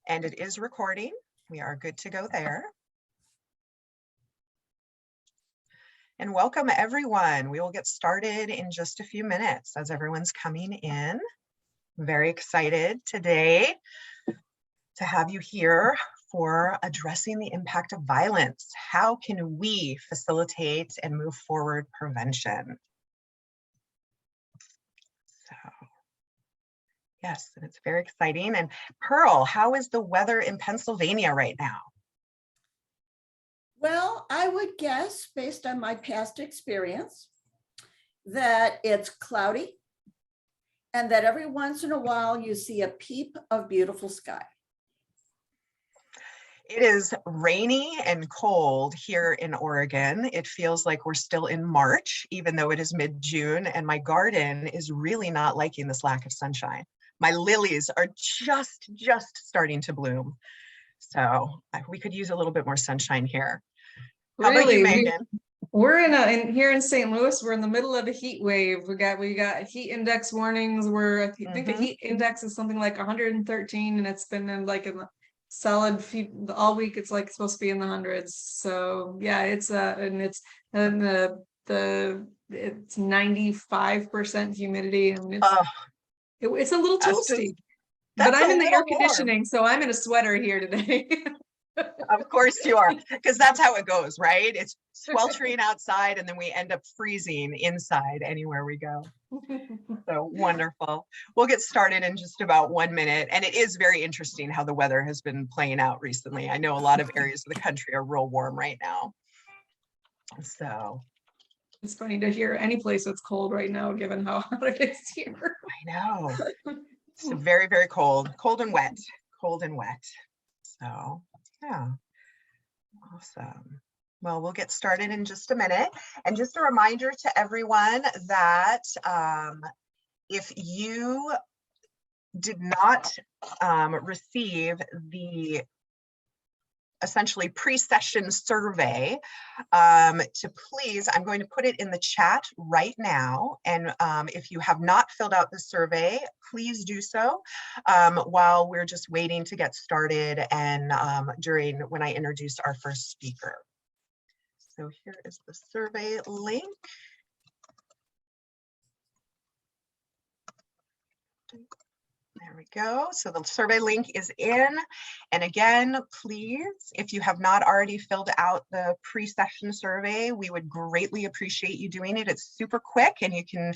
And it is recording. We are good to go there. And welcome everyone. We will get started in just a few minutes as everyone's coming in. I'm very excited today to have you here for addressing the impact of violence. How can we facilitate and move forward prevention? So, yes, and it's very exciting. And Pearl, how is the weather in Pennsylvania right now? Well, I would guess, based on my past experience, that it's cloudy and that every once in a while you see a peep of beautiful sky. It is rainy and cold here in Oregon. It feels like we're still in March, even though it is mid-June, and my garden is really not liking this lack of sunshine. My lilies are just starting to bloom. So we could use a little bit more sunshine here. How about you, Megan? We're here in St. Louis, we're in the middle of a heat wave. We got heat index warnings. I think the heat index is something like 113, and it's been in the solid all week. It's like supposed to be in the hundreds. So yeah, it's 95% humidity, and it's a little toasty. But I'm in the air conditioning, so I'm in a sweater here today. Of course you are, because that's how it goes, right? It's sweltering outside and then we end up freezing inside anywhere we go. So wonderful. We'll get started in just about 1 minute. And it is very interesting how the weather has been playing out recently. I know a lot of areas of the country are real warm right now. So it's funny to hear any place that's cold right now, given how hot it is here. I know. It's very cold and wet, So yeah, awesome. Well, we'll get started in just a minute. And just a reminder to everyone that if you did not receive the essentially pre-session survey, to please, I'm going to put it in the chat right now. And if you have not filled out the survey, please do so while we're just waiting to get started and when I introduce our first speaker. So here is the survey link. There we go. So the survey link is in. And again, please, if you have not already filled out the pre-session survey, we would greatly appreciate you doing it. It's super quick and you can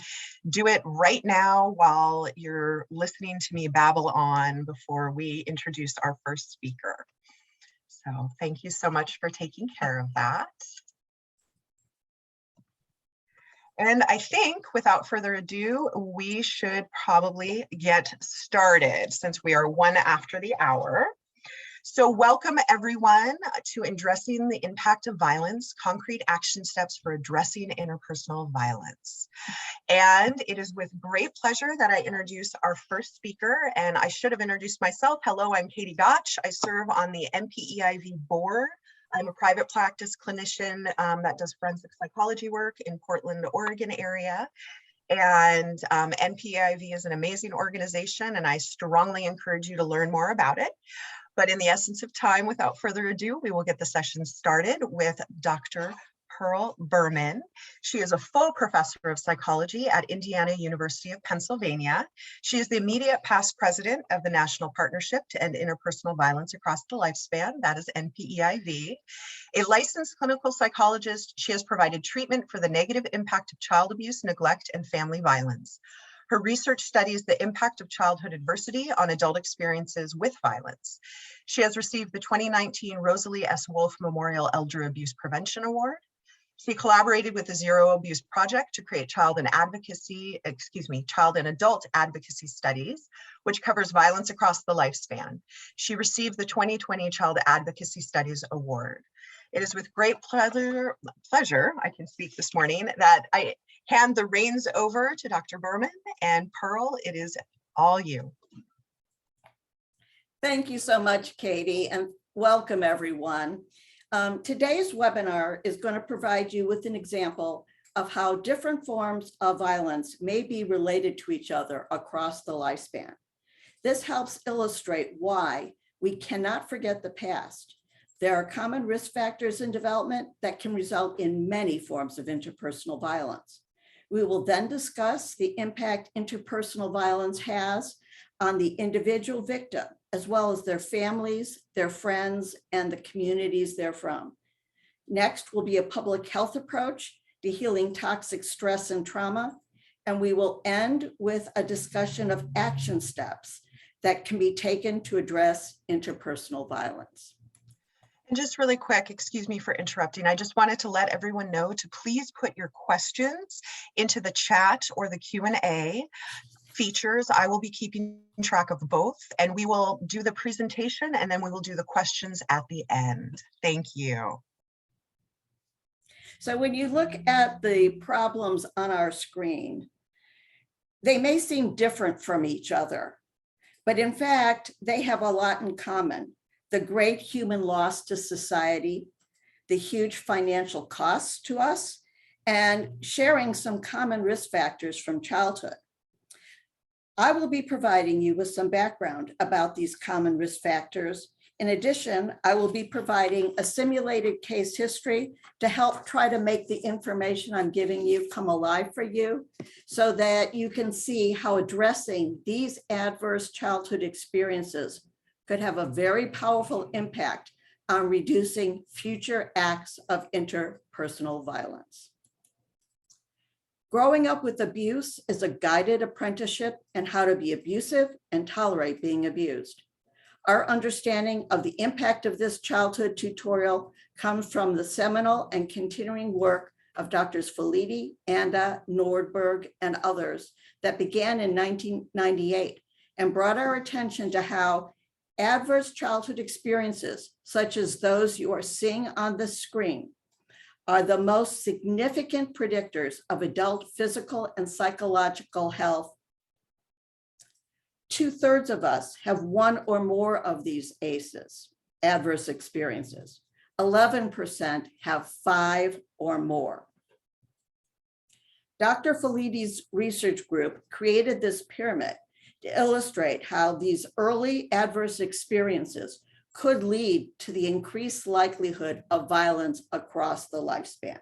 do it right now while you're listening to me babble on before we introduce our first speaker. So thank you so much for taking care of that. And I think without further ado, we should probably get started since we are 1 after the hour. So welcome everyone to Addressing the Impact of Violence, Concrete Action Steps for Addressing Interpersonal Violence. And it is with great pleasure that I introduce our first speaker, and I should have introduced myself. Hello, I'm Katie Gotch. I serve on the NPEIV board. I'm a private practice clinician that does forensic psychology work in Portland, Oregon area. And NPEIV is an amazing organization, and I strongly encourage you to learn more about it. But in the essence of time, without further ado, we will get the session started with Dr. Pearl Berman. She is a full professor of psychology at Indiana University of Pennsylvania. She is the immediate past president of the National Partnership to End Interpersonal Violence Across the Lifespan, that is NPEIV. A licensed clinical psychologist, she has provided treatment for the negative impact of child abuse, neglect, and family violence. Her research studies the impact of childhood adversity on adult experiences with violence. She has received the 2019 Rosalie S. Wolfe Memorial Elder Abuse Prevention Award. She collaborated with the Zero Abuse Project to create child and adult advocacy studies, which covers violence across the lifespan. She received the 2020 Child Advocacy Studies Award. It is with great pleasure, I can speak this morning, that I hand the reins over to Dr. Berman, and Pearl, it is all you. Thank you so much, Katie, and welcome everyone. Today's webinar is going to provide you with an example of how different forms of violence may be related to each other across the lifespan. This helps illustrate why, We cannot forget the past. There are common risk factors in development that can result in many forms of interpersonal violence. We will then discuss the impact interpersonal violence has on the individual victim, as well as their families, their friends, and the communities they're from. Next will be a public health approach to healing toxic stress and trauma. And we will end with a discussion of action steps that can be taken to address interpersonal violence. And just really quick, excuse me for interrupting. I just wanted to let everyone know to please put your questions into the chat or the Q&A features. I will be keeping track of both, and we will do the presentation and then we will do the questions at the end. Thank you. So when you look at the problems on our screen, they may seem different from each other, but in fact, they have a lot in common. The great human loss to society, the huge financial costs to us, and sharing some common risk factors from childhood. I will be providing you with some background about these common risk factors. In addition, I will be providing a simulated case history to help try to make the information I'm giving you come alive for you so that you can see how addressing these adverse childhood experiences could have a very powerful impact on reducing future acts of interpersonal violence. Growing up with abuse is a guided apprenticeship in how to be abusive and tolerate being abused. Our understanding of the impact of this childhood tutorial comes from the seminal and continuing work of Drs. Felitti, Anda, Nordberg, and others that began in 1998 and brought our attention to how adverse childhood experiences, such as those you are seeing on the screen, are the most significant predictors of adult physical and psychological health. 2/3 of us have one or more of these ACEs, adverse experiences. 11% have 5 or more. Dr. Felitti's research group created this pyramid to illustrate how these early adverse experiences could lead to the increased likelihood of violence across the lifespan.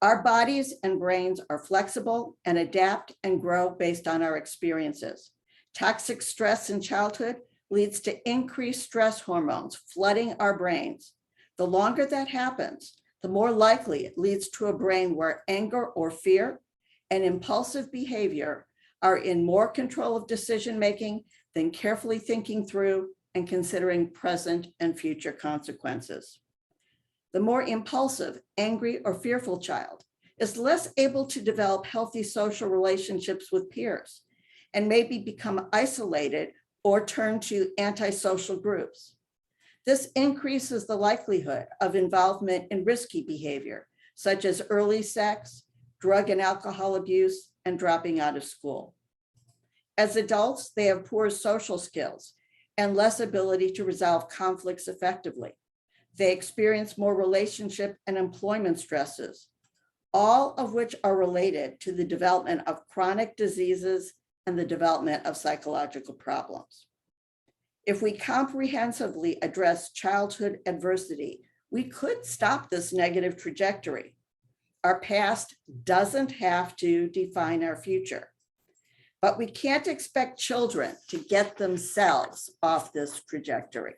Our bodies and brains are flexible and adapt and grow based on our experiences. Toxic stress in childhood leads to increased stress hormones flooding our brains. The longer that happens, the more likely it leads to a brain where anger or fear and impulsive behavior are in more control of decision-making than carefully thinking through and considering present and future consequences. The more impulsive, angry, or fearful child is less able to develop healthy social relationships with peers and maybe become isolated or turn to antisocial groups. This increases the likelihood of involvement in risky behavior, such as early sex, drug and alcohol abuse, and dropping out of school. As adults, they have poor social skills and less ability to resolve conflicts effectively. They experience more relationship and employment stresses, all of which are related to the development of chronic diseases and the development of psychological problems. If we comprehensively address childhood adversity, we could stop this negative trajectory. Our past doesn't have to define our future, but we can't expect children to get themselves off this trajectory.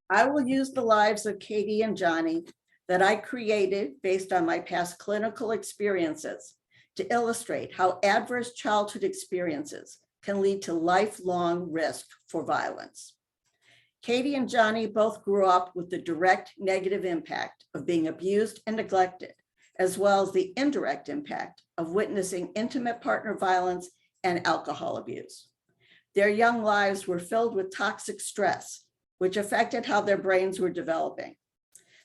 I will use the lives of Katie and Johnny that I created based on my past clinical experiences to illustrate how adverse childhood experiences can lead to lifelong risk for violence. Katie and Johnny both grew up with the direct negative impact of being abused and neglected, as well as the indirect impact of witnessing intimate partner violence and alcohol abuse. Their young lives were filled with toxic stress, which affected how their brains were developing.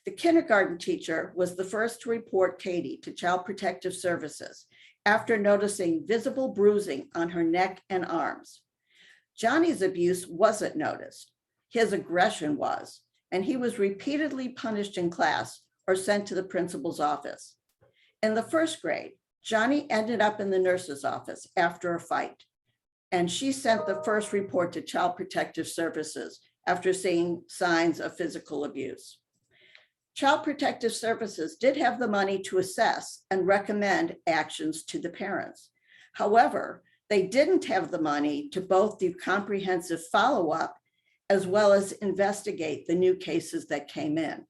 The kindergarten teacher was the first to report Katie to Child Protective Services after noticing visible bruising on her neck and arms. Johnny's abuse wasn't noticed. His aggression was, and he was repeatedly punished in class or sent to the principal's office. In the first grade, Johnny ended up in the nurse's office after a fight. and she sent the first report to Child Protective Services after seeing signs of physical abuse. Child Protective Services did have the money to assess and recommend actions to the parents. However, they didn't have the money to both do comprehensive follow-up as well as investigate the new cases that came in.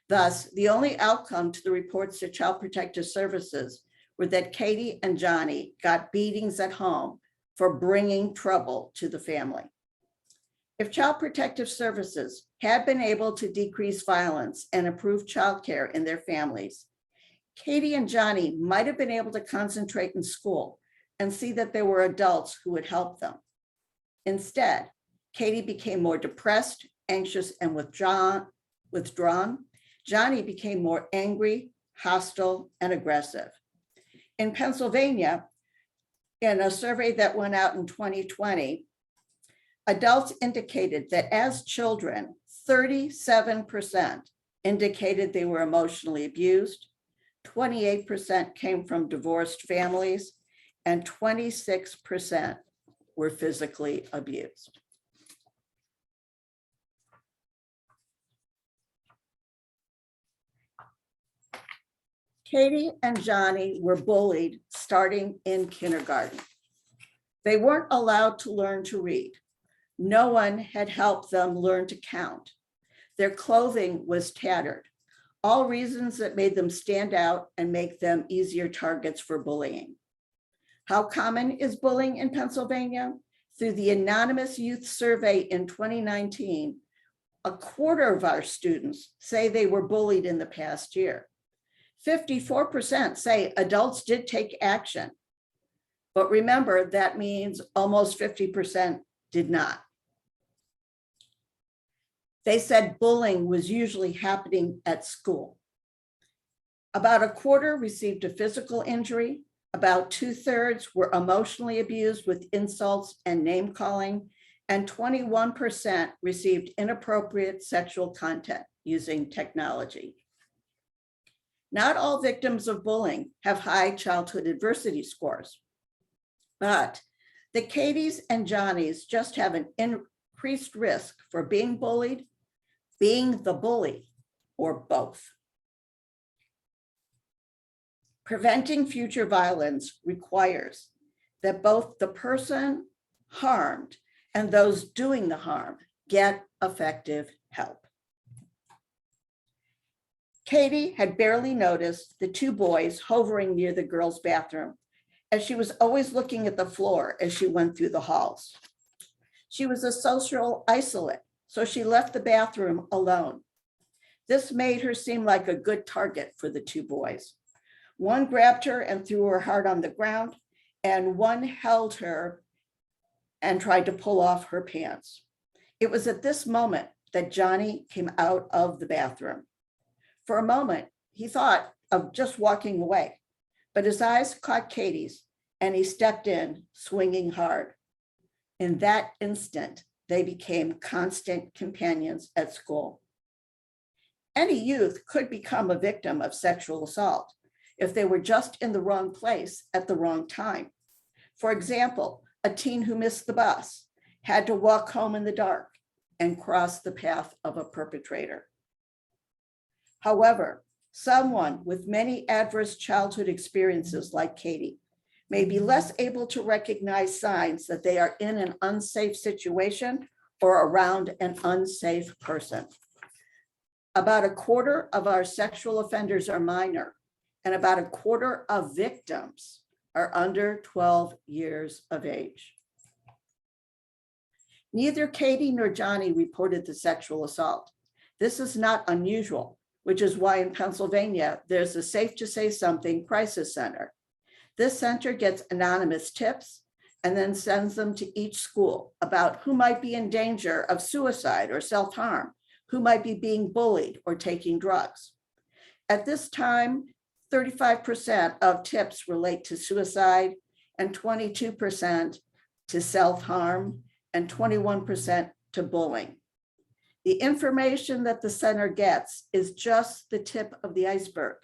Thus, the only outcome to the reports to Child Protective Services were that Katie and Johnny got beatings at home for bringing trouble to the family. If Child Protective Services had been able to decrease violence and improve childcare in their families, Katie and Johnny might have been able to concentrate in school and see that there were adults who would help them. Instead, Katie became more depressed, anxious, and withdrawn. Johnny became more angry, hostile, and aggressive. In Pennsylvania, in a survey that went out in 2020, adults indicated that as children, 37% indicated they were emotionally abused, 28% came from divorced families, and 26% were physically abused. Katie and Johnny were bullied starting in kindergarten. They weren't allowed to learn to read. No one had helped them learn to count. Their clothing was tattered, all reasons that made them stand out and make them easier targets for bullying. How common is bullying in Pennsylvania? Through the anonymous youth survey in 2019, a quarter of our students say they were bullied in the past year. 54% say adults did take action. But remember, that means almost 50% did not. They said bullying was usually happening at school. About a quarter received a physical injury. About 2/3 were emotionally abused with insults and name calling, and 21% received inappropriate sexual content using technology. Not all victims of bullying have high childhood adversity scores, but the Katies and Johnnies just have an increased risk for being bullied, being the bully, or both. Preventing future violence requires that both the person harmed and those doing the harm get effective help. Katie had barely noticed the two boys hovering near the girls' bathroom, as she was always looking at the floor as she went through the halls. She was a social isolate, so she left the bathroom alone. This made her seem like a good target for the two boys. One grabbed her and threw her hard on the ground, and one held her and tried to pull off her pants. It was at this moment that Johnny came out of the bathroom. For a moment, he thought of just walking away, but his eyes caught Katie's, and he stepped in, swinging hard. In that instant, they became constant companions at school. Any youth could become a victim of sexual assault if they were just in the wrong place at the wrong time. For example, a teen who missed the bus had to walk home in the dark and cross the path of a perpetrator. However, someone with many adverse childhood experiences like Katie may be less able to recognize signs that they are in an unsafe situation or around an unsafe person. About a quarter of our sexual offenders are minor, and about a quarter of victims are under 12 years of age. Neither Katie nor Johnny reported the sexual assault. This is not unusual, which is why in Pennsylvania, there's a Safe to Say Something crisis center. This center gets anonymous tips and then sends them to each school about who might be in danger of suicide or self-harm, who might be being bullied or taking drugs. At this time, 35% of tips relate to suicide and 22% to self-harm and 21% to bullying. The information that the center gets is just the tip of the iceberg,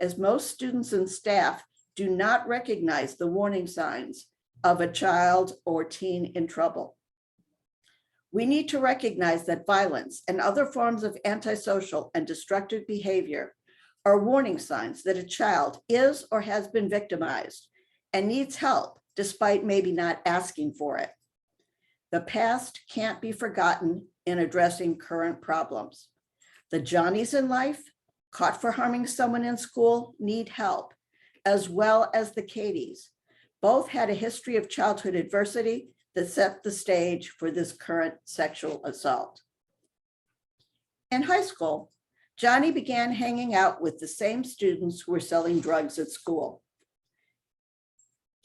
as most students and staff do not recognize the warning signs of a child or teen in trouble. We need to recognize that violence and other forms of antisocial and destructive behavior are warning signs that a child is or has been victimized and needs help despite maybe not asking for it. The past can't be forgotten in addressing current problems. The Johnnies in life, caught for harming someone in school, need help, as well as the Katies. Both had a history of childhood adversity that set the stage for this current sexual assault. In high school, Johnny began hanging out with the same students who were selling drugs at school.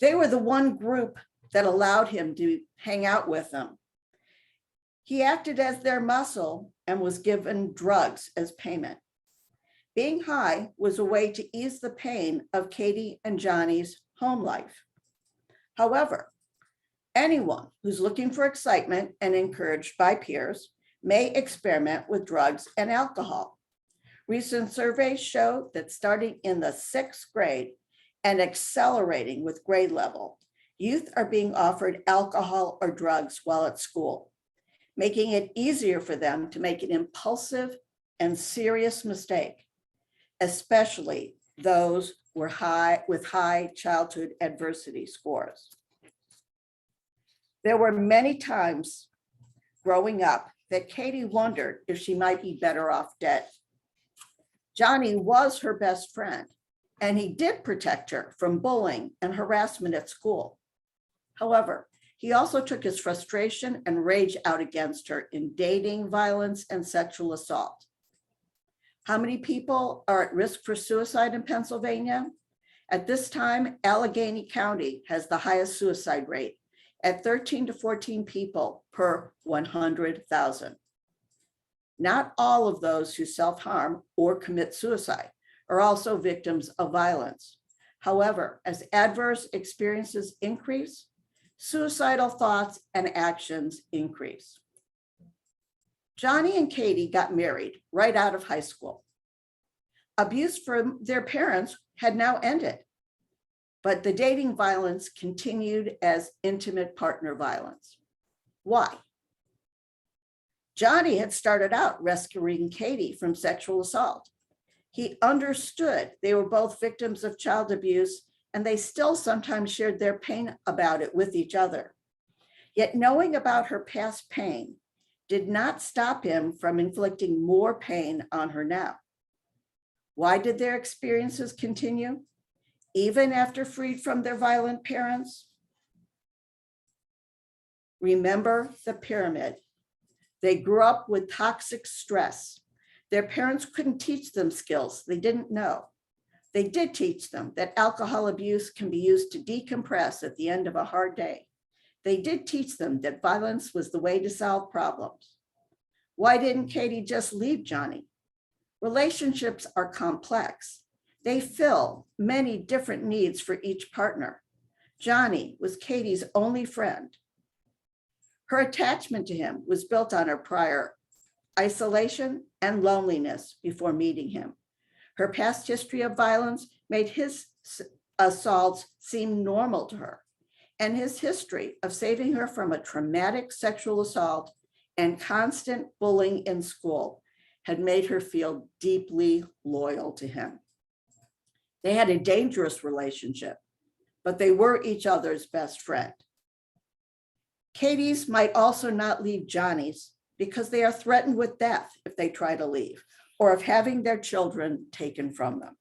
They were the one group that allowed him to hang out with them. He acted as their muscle and was given drugs as payment. Being high was a way to ease the pain of Katie and Johnny's home life. However, anyone who's looking for excitement and encouraged by peers may experiment with drugs and alcohol. Recent surveys show that starting in the 6th grade and accelerating with grade level, youth are being offered alcohol or drugs while at school, making it easier for them to make an impulsive and serious mistake, especially those with high childhood adversity scores. There were many times growing up that Katie wondered if she might be better off dead. Johnny was her best friend, and he did protect her from bullying and harassment at school. However, he also took his frustration and rage out against her in dating violence and sexual assault. How many people are at risk for suicide in Pennsylvania? At this time, Allegheny County has the highest suicide rate at 13 to 14 people per 100,000. Not all of those who self-harm or commit suicide are also victims of violence. However, as adverse experiences increase, suicidal thoughts and actions increase. Johnny and Katie got married right out of high school. Abuse from their parents had now ended, but the dating violence continued as intimate partner violence. Why? Johnny had started out rescuing Katie from sexual assault. He understood they were both victims of child abuse, and they still sometimes shared their pain about it with each other. Yet knowing about her past pain did not stop him from inflicting more pain on her now. Why did their experiences continue, even after freed from their violent parents? Remember the pyramid. They grew up with toxic stress. Their parents couldn't teach them skills they didn't know. They did teach them that alcohol abuse can be used to decompress at the end of a hard day. They did teach them that violence was the way to solve problems. Why didn't Katie just leave Johnny? Relationships are complex. They fill many different needs for each partner. Johnny was Katie's only friend. Her attachment to him was built on her prior isolation and loneliness before meeting him. Her past history of violence made his assaults seem normal to her, and his history of saving her from a traumatic sexual assault and constant bullying in school had made her feel deeply loyal to him. They had a dangerous relationship, but they were each other's best friend. Katie's might also not leave Johnny's because they are threatened with death if they try to leave, or of having their children taken from them.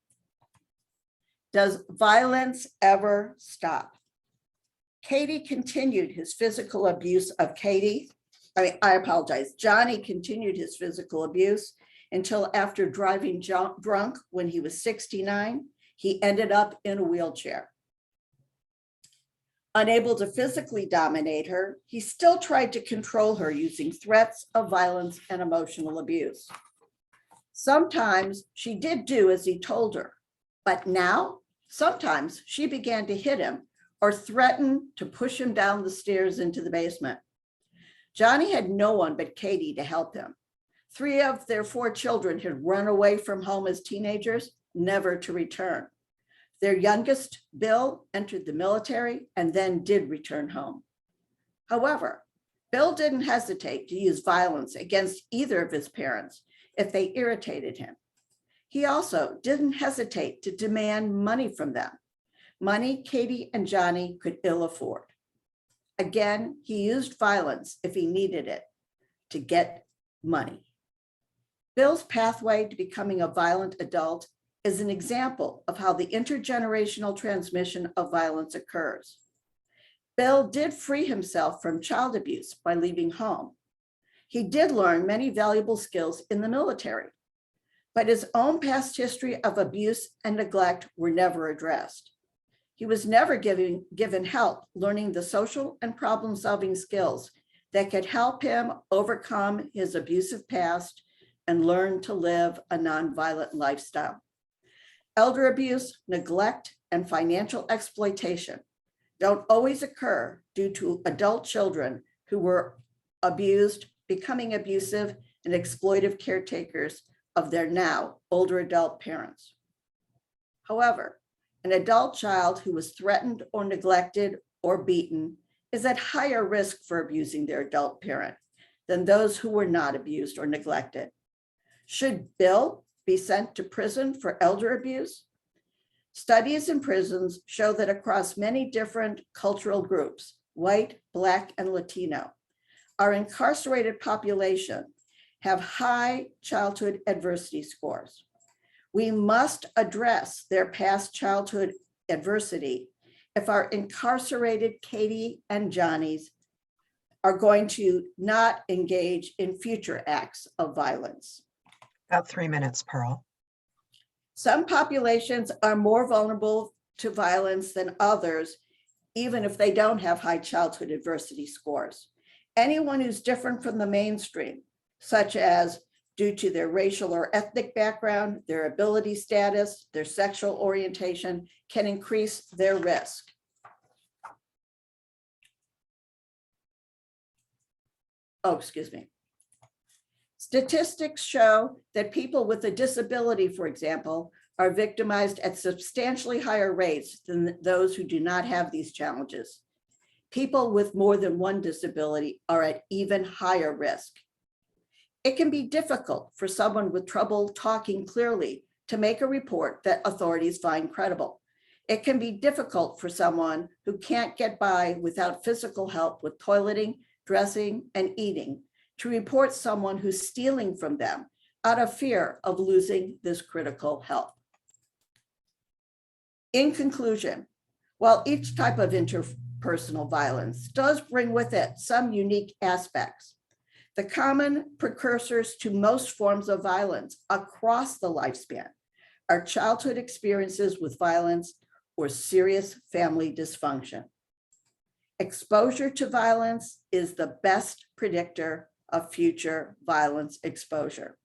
Does violence ever stop? Johnny continued his physical abuse until after driving drunk when he was 69, he ended up in a wheelchair. Unable to physically dominate her, he still tried to control her using threats of violence and emotional abuse. Sometimes she did do as he told her, but now sometimes she began to hit him or threaten to push him down the stairs into the basement. Johnny had no one but Katie to help him. 3 of their 4 children had run away from home as teenagers, never to return. Their youngest, Bill, entered the military and then did return home. However, Bill didn't hesitate to use violence against either of his parents if they irritated him. He also didn't hesitate to demand money from them, money Katie and Johnny could ill afford. Again, he used violence if he needed it to get money. Bill's pathway to becoming a violent adult is an example of how the intergenerational transmission of violence occurs. Bill did free himself from child abuse by leaving home. He did learn many valuable skills in the military, but his own past history of abuse and neglect were never addressed. He was never given help learning the social and problem-solving skills that could help him overcome his abusive past and learn to live a nonviolent lifestyle. Elder abuse, neglect, and financial exploitation don't always occur due to adult children who were abused, becoming abusive and exploitive caretakers of their now older adult parents. However, an adult child who was threatened or neglected or beaten is at higher risk for abusing their adult parent than those who were not abused or neglected. Should Bill be sent to prison for elder abuse? Studies in prisons show that across many different cultural groups, white, Black, and Latino, our incarcerated population have high childhood adversity scores. We must address their past childhood adversity if our incarcerated Katie and Johnnies are going to not engage in future acts of violence. About 3 minutes, Pearl. Some populations are more vulnerable to violence than others, even if they don't have high childhood adversity scores. Anyone who's different from the mainstream, such as due to their racial or ethnic background, their ability status, their sexual orientation, can increase their risk. Oh, excuse me. Statistics show that people with a disability, for example, are victimized at substantially higher rates than those who do not have these challenges. People with more than one disability are at even higher risk. It can be difficult for someone with trouble talking clearly to make a report that authorities find credible. It can be difficult for someone who can't get by without physical help with toileting, dressing, and eating to report someone who's stealing from them out of fear of losing this critical help. In conclusion, while each type of interpersonal violence does bring with it some unique aspects, the common precursors to most forms of violence across the lifespan are childhood experiences with violence or serious family dysfunction. Exposure to violence is the best predictor of future violence exposure.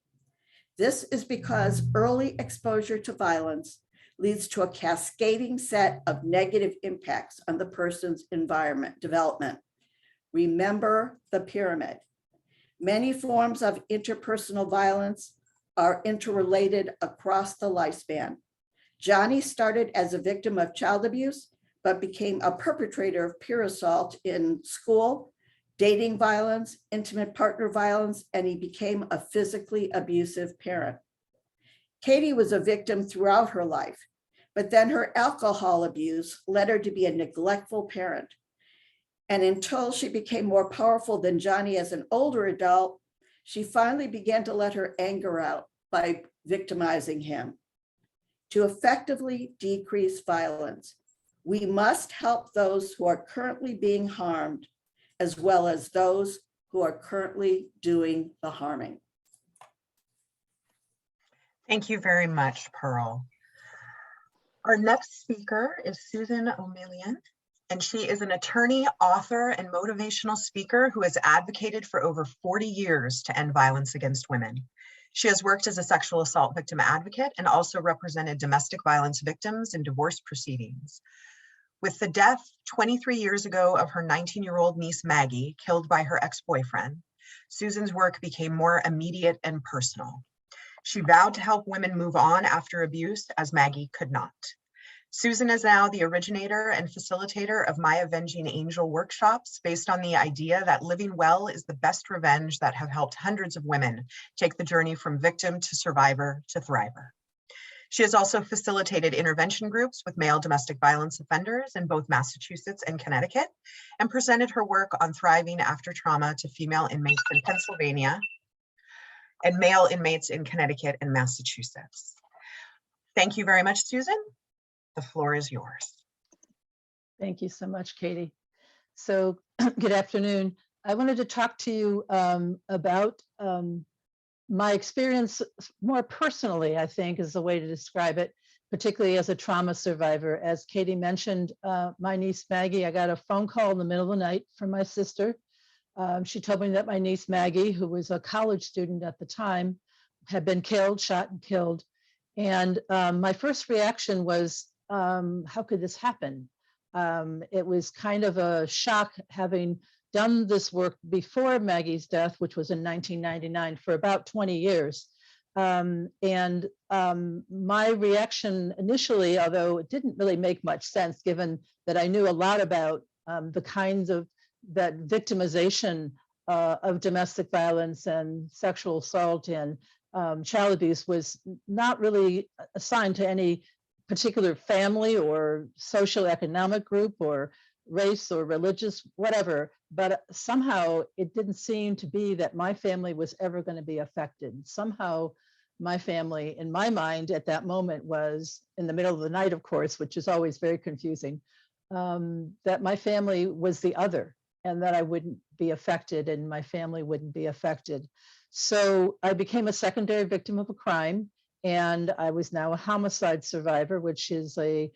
This is because early exposure to violence leads to a cascading set of negative impacts on the person's environment development. Remember the pyramid. Many forms of interpersonal violence are interrelated across the lifespan. Johnny started as a victim of child abuse, but became a perpetrator of peer assault in school, dating violence, intimate partner violence, and he became a physically abusive parent. Katie was a victim throughout her life, but then her alcohol abuse led her to be a neglectful parent. And until she became more powerful than Johnny as an older adult, she finally began to let her anger out by victimizing him. To effectively decrease violence, we must help those who are currently being harmed, as well as those who are currently doing the harming. Thank you very much, Pearl. Our next speaker is Susan O'Million, and she is an attorney, author, and motivational speaker who has advocated for over 40 years to end violence against women. She has worked as a sexual assault victim advocate and also represented domestic violence victims in divorce proceedings. With the death 23 years ago of her 19-year-old niece, Maggie, killed by her ex-boyfriend, Susan's work became more immediate and personal. She vowed to help women move on after abuse, as Maggie could not. Susan is now the originator and facilitator of My Avenging Angel workshops based on the idea that living well is the best revenge that have helped hundreds of women take the journey from victim to survivor to thriver. She has also facilitated intervention groups with male domestic violence offenders in both Massachusetts and Connecticut, and presented her work on thriving after trauma to female inmates in Pennsylvania and male inmates in Connecticut and Massachusetts. Thank you very much, Susan. The floor is yours. Thank you so much, Katie. So good afternoon. I wanted to talk to you about my experience more personally, I think is the way to describe it, particularly as a trauma survivor. As Katie mentioned, my niece Maggie, I got a phone call in the middle of the night from my sister. She told me that my niece Maggie, who was a college student at the time, had been killed, shot and killed. And my first reaction was, how could this happen? It was kind of a shock, having done this work before Maggie's death, which was in 1999, for about 20 years. My reaction initially, although it didn't really make much sense, given that I knew a lot about the kinds of that victimization of domestic violence and sexual assault and child abuse, was not really assigned to any particular family or socioeconomic group or race or religious, whatever, but somehow it didn't seem to be that my family was ever going to be affected. Somehow my family, in my mind at that moment, was in the middle of the night, of course, which is always very confusing, that my family was the other and that I wouldn't be affected and my family wouldn't be affected. So I became a secondary victim of a crime, and I was now a homicide survivor, which is a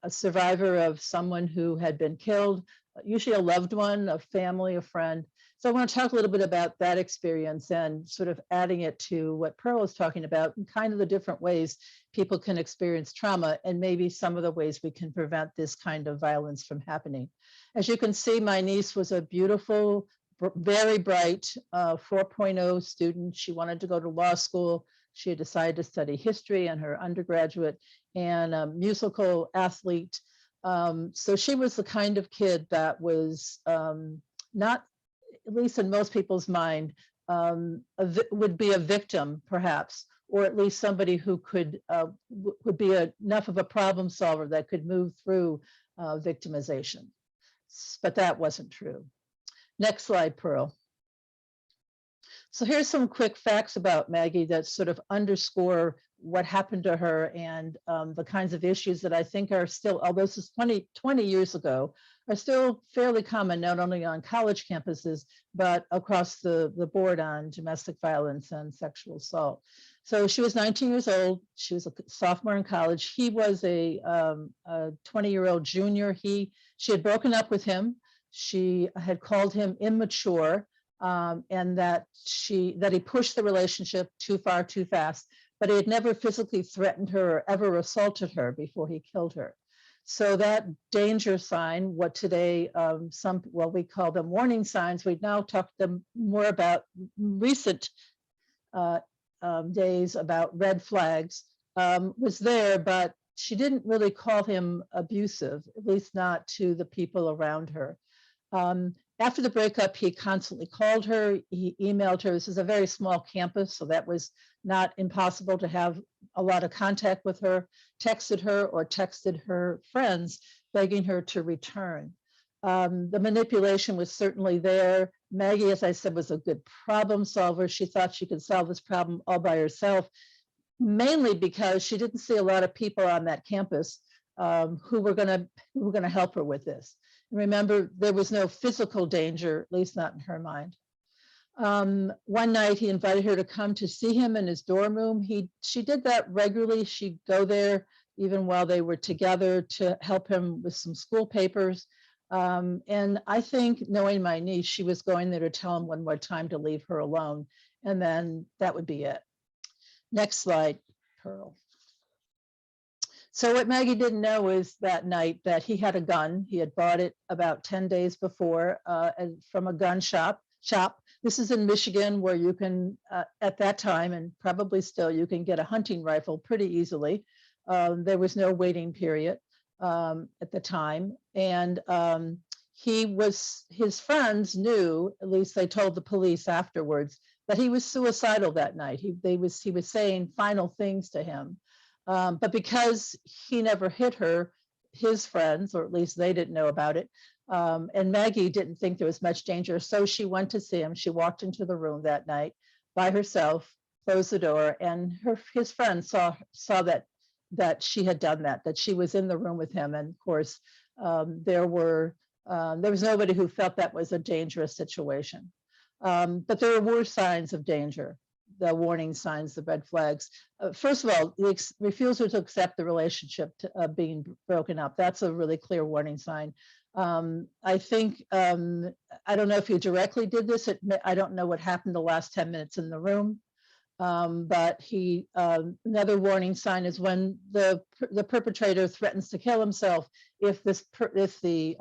survivor of someone who had been killed, usually a loved one, a family, a friend. So I want to talk a little bit about that experience and sort of adding it to what Pearl was talking about and kind of the different ways people can experience trauma and maybe some of the ways we can prevent this kind of violence from happening. As you can see, my niece was a beautiful, very bright 4.0 student. She wanted to go to law school. She had decided to study history in her undergraduate, and a musical athlete. So she was the kind of kid that was not, at least in most people's mind, would be a victim, perhaps, or at least somebody who could would be enough of a problem solver that could move through victimization. But that wasn't true. Next slide, Pearl. So here's some quick facts about Maggie that sort of underscore what happened to her and the kinds of issues that I think are still, although this is 20 years ago, are still fairly common, not only on college campuses, but across the board on domestic violence and sexual assault. So she was 19 years old. She was a sophomore in college. He was a 20-year-old junior. She had broken up with him. She had called him immature, and that he pushed the relationship too far, too fast, but he had never physically threatened her or ever assaulted her before he killed her. So that danger sign, what today we call them warning signs, we now talk to them more about recent days about red flags, was there, but she didn't really call him abusive, at least not to the people around her. After the breakup, he constantly called her, he emailed her. This is a very small campus, so that was not impossible to have a lot of contact with her, texted her or texted her friends, begging her to return. The manipulation was certainly there. Maggie, as I said, was a good problem solver. She thought she could solve this problem all by herself, mainly because she didn't see a lot of people on that campus who were gonna help her with this. Remember, there was no physical danger, at least not in her mind. One night he invited her to come to see him in his dorm room. She did that regularly. She'd go there even while they were together to help him with some school papers. And I think, knowing my niece, she was going there to tell him one more time to leave her alone. And then that would be it. Next slide, Pearl. So what Maggie didn't know is that night that he had a gun. He had bought it about 10 days before from a gun shop. This is in Michigan, where you can, at that time, and probably still, you can get a hunting rifle pretty easily. There was no waiting period at the time. And his friends knew, at least they told the police afterwards, that he was suicidal that night. He was saying final things to him. But because he never hit her, his friends, or at least they didn't know about it, and Maggie didn't think there was much danger, so she went to see him. She walked into the room that night by herself, closed the door, and his friends saw that she had done that she was in the room with him. And of course, there was nobody who felt that was a dangerous situation. But there were signs of danger, the warning signs, the red flags. First of all, the refusal to accept the relationship being broken up. That's a really clear warning sign. I think, I don't know if he directly did this. I don't know what happened the last 10 minutes in the room. But another warning sign is when the perpetrator threatens to kill himself if the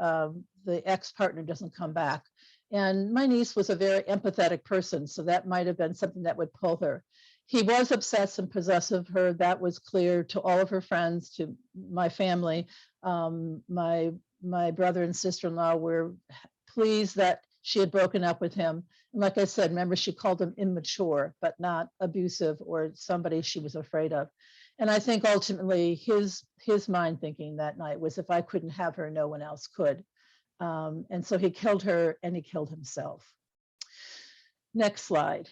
ex-partner doesn't come back. And my niece was a very empathetic person, so that might have been something that would pull her. He was obsessed and possessive of her. That was clear to all of her friends, to my family. My brother and sister-in-law were pleased that she had broken up with him. And like I said, remember, she called him immature, but not abusive or somebody she was afraid of. And I think ultimately his mind thinking that night was, if I couldn't have her, no one else could. And so he killed her and he killed himself. Next slide.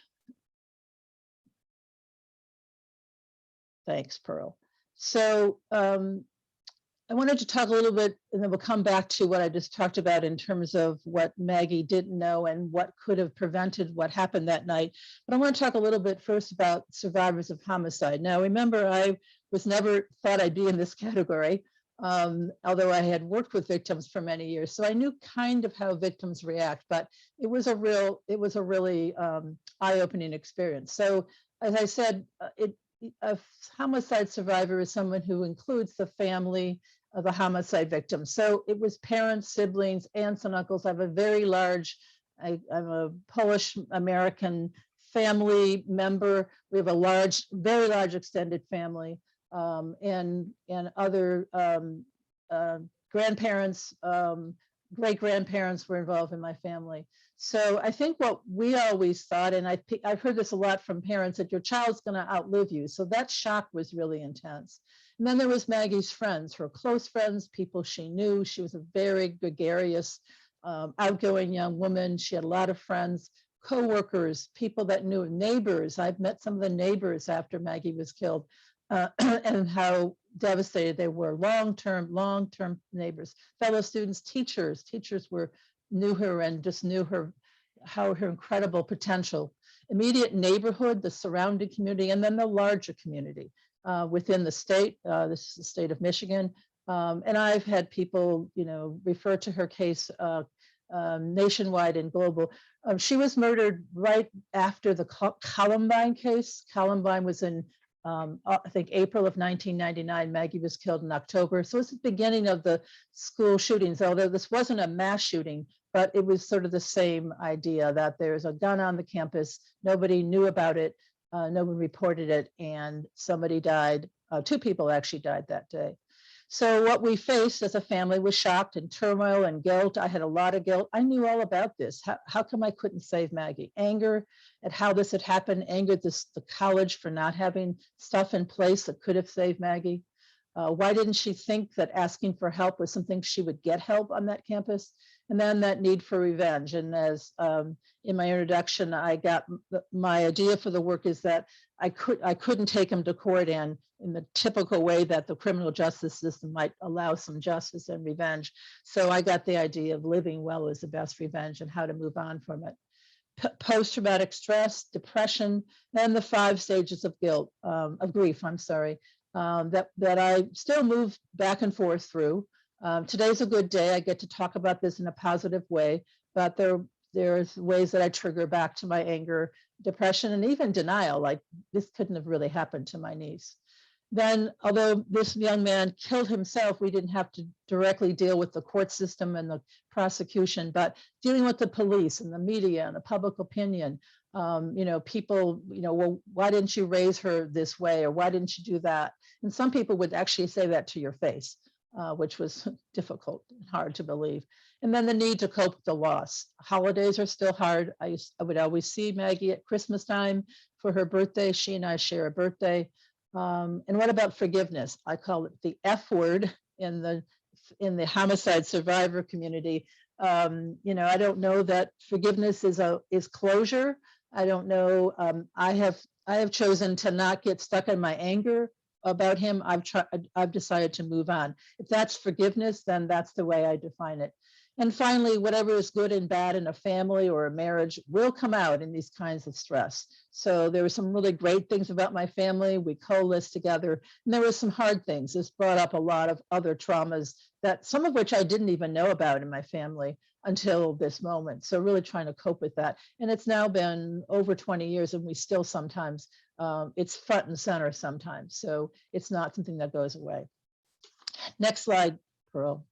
Thanks, Pearl. So I wanted to talk a little bit, and then we'll come back to what I just talked about in terms of what Maggie didn't know and what could have prevented what happened that night. But I want to talk a little bit first about survivors of homicide. Now, remember, I was never thought I'd be in this category, although I had worked with victims for many years. So I knew kind of how victims react, but it was a really eye-opening experience. So as I said, a homicide survivor is someone who includes the family of the homicide victim. So it was parents, siblings, aunts and uncles. I have a very large, I'm a Polish American family member. We have a very large extended family, and other grandparents, great grandparents were involved in my family. So I think what we always thought, and I've heard this a lot from parents, that your child's going to outlive you. So that shock was really intense. And then there was Maggie's friends, her close friends, people she knew. She was a very gregarious, outgoing young woman. She had a lot of friends, co-workers, people that knew, neighbors. I've met some of the neighbors after Maggie was killed, and how devastated they were. Long-term neighbors, fellow students, teachers knew her and just knew her incredible potential. Immediate neighborhood, the surrounding community, and then the larger community within the state. This is the state of Michigan. And I've had people, refer to her case nationwide and global. She was murdered right after the Columbine case. Columbine was in, I think, April of 1999. Maggie was killed in October. So it's the beginning of the school shootings, although this wasn't a mass shooting, but it was sort of the same idea that there's a gun on the campus. Nobody knew about it. No one reported it, and somebody died. 2 people actually died that day. So what we faced as a family was shock and turmoil and guilt. I had a lot of guilt. I knew all about this. How come I couldn't save Maggie? Anger at how this had happened, angered the college for not having stuff in place that could have saved Maggie. Why didn't she think that asking for help was something she would get help on that campus? And then that need for revenge. And as in my introduction, I got my idea for the work is that I couldn't take him to court and in the typical way that the criminal justice system might allow some justice and revenge. So I got the idea of living well is the best revenge and how to move on from it. Post-traumatic stress, depression, and the 5 stages of grief, that I still move back and forth through. Today's a good day. I get to talk about this in a positive way, but there's ways that I trigger back to my anger, depression, and even denial, like this couldn't have really happened to my niece. Then, although this young man killed himself, we didn't have to directly deal with the court system and the prosecution, but dealing with the police and the media and the public opinion. People, well, why didn't you raise her this way, or why didn't you do that? And some people would actually say that to your face, which was difficult and hard to believe. And then the need to cope with the loss. Holidays are still hard. I would always see Maggie at Christmas time for her birthday. She and I share a birthday. And what about forgiveness? I call it the F word in the homicide survivor community. I don't know that forgiveness is closure. I don't know. I have chosen to not get stuck in my anger about him. I've decided to move on. If that's forgiveness, then that's the way I define it. And finally, whatever is good and bad in a family or a marriage will come out in these kinds of stress. So there were some really great things about my family. We coalesced together, and there were some hard things. This brought up a lot of other traumas, that some of which I didn't even know about in my family until this moment. So really trying to cope with that. And it's now been over 20 years, and we still sometimes, it's front and center sometimes. So it's not something that goes away. Next slide, Pearl.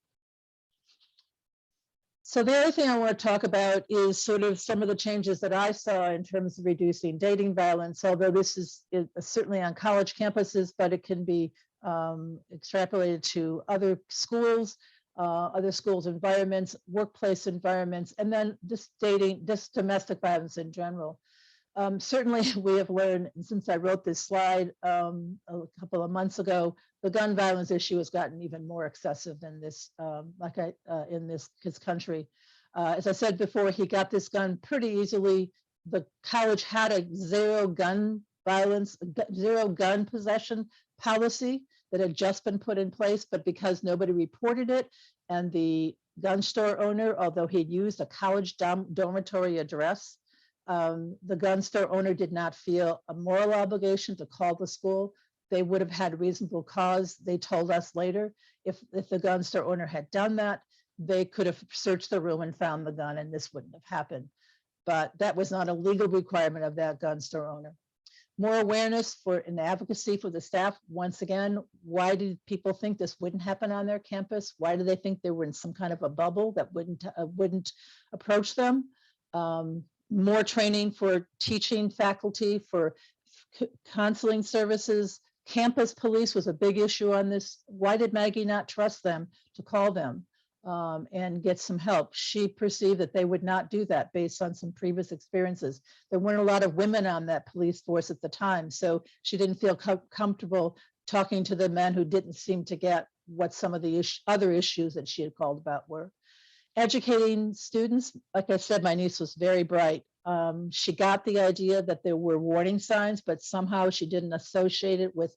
So the other thing I want to talk about is sort of some of the changes that I saw in terms of reducing dating violence, although this is certainly on college campuses, but it can be extrapolated to other schools environments, workplace environments, and then this domestic violence in general. Certainly we have learned, since I wrote this slide a couple of months ago, the gun violence issue has gotten even more excessive than this, in this country. As I said before, he got this gun pretty easily. The college had a zero gun possession policy that had just been put in place, but because nobody reported it, and the gun store owner, although he'd used a college dormitory address, the gun store owner did not feel a moral obligation to call the school. They would have had reasonable cause. They told us later, if the gun store owner had done that, they could have searched the room and found the gun, and this wouldn't have happened. But that was not a legal requirement of that gun store owner. More awareness and advocacy for the staff. Once again, why did people think this wouldn't happen on their campus? Why do they think they were in some kind of a bubble that wouldn't approach them? More training for teaching faculty, for counseling services. Campus police was a big issue on this. Why did Maggie not trust them to call them and get some help? She perceived that they would not do that based on some previous experiences. There weren't a lot of women on that police force at the time, so she didn't feel comfortable talking to the men who didn't seem to get what some of the other issues that she had called about were. Educating students, like I said, my niece was very bright. She got the idea that there were warning signs, but somehow she didn't associate it with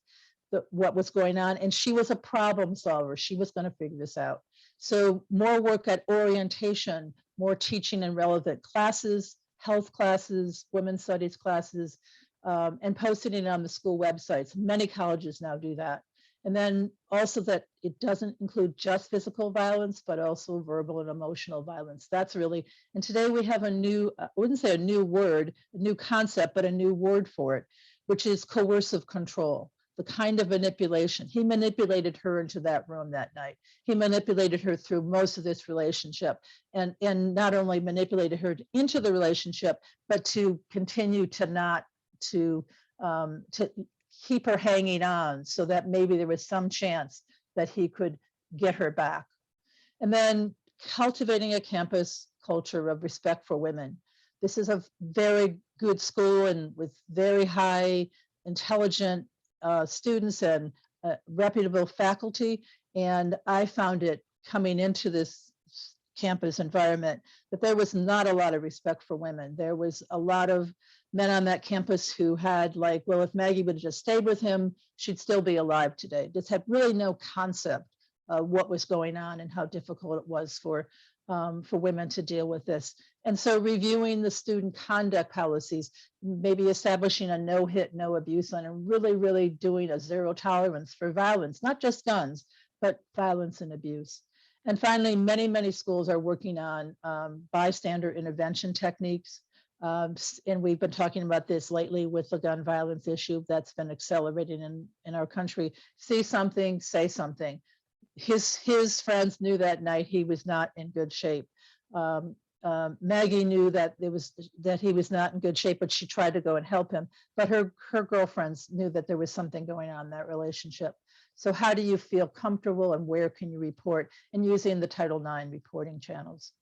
what was going on. And she was a problem solver. She was going to figure this out. So more work at orientation, more teaching in relevant classes, health classes, women's studies classes, and posting it on the school websites. Many colleges now do that. And then also that it doesn't include just physical violence, but also verbal and emotional violence. That's really, and today we have a new, I wouldn't say a new word, a new concept, but a new word for it, which is coercive control, the kind of manipulation. He manipulated her into that room that night. He manipulated her through most of this relationship, and not only manipulated her into the relationship, but to continue to keep her hanging on so that maybe there was some chance that he could get her back. And then cultivating a campus culture of respect for women. This is a very good school and with very high intelligent students and reputable faculty. And I found it coming into this campus environment that there was not a lot of respect for women. There was a lot of men on that campus who had like, well, if Maggie would have just stayed with him, she'd still be alive today. Just had really no concept of what was going on and how difficult it was for women to deal with this. And so reviewing the student conduct policies, maybe establishing a no hit, no abuse line, and really, really doing a zero tolerance for violence, not just guns, but violence and abuse. And finally, many, many schools are working on bystander intervention techniques. And we've been talking about this lately with the gun violence issue that's been accelerating in our country. See something, say something. His friends knew that night he was not in good shape. Maggie knew that he was not in good shape, but she tried to go and help him. But her girlfriends knew that there was something going on in that relationship. So how do you feel comfortable, and where can you report? And using the Title IX reporting channels.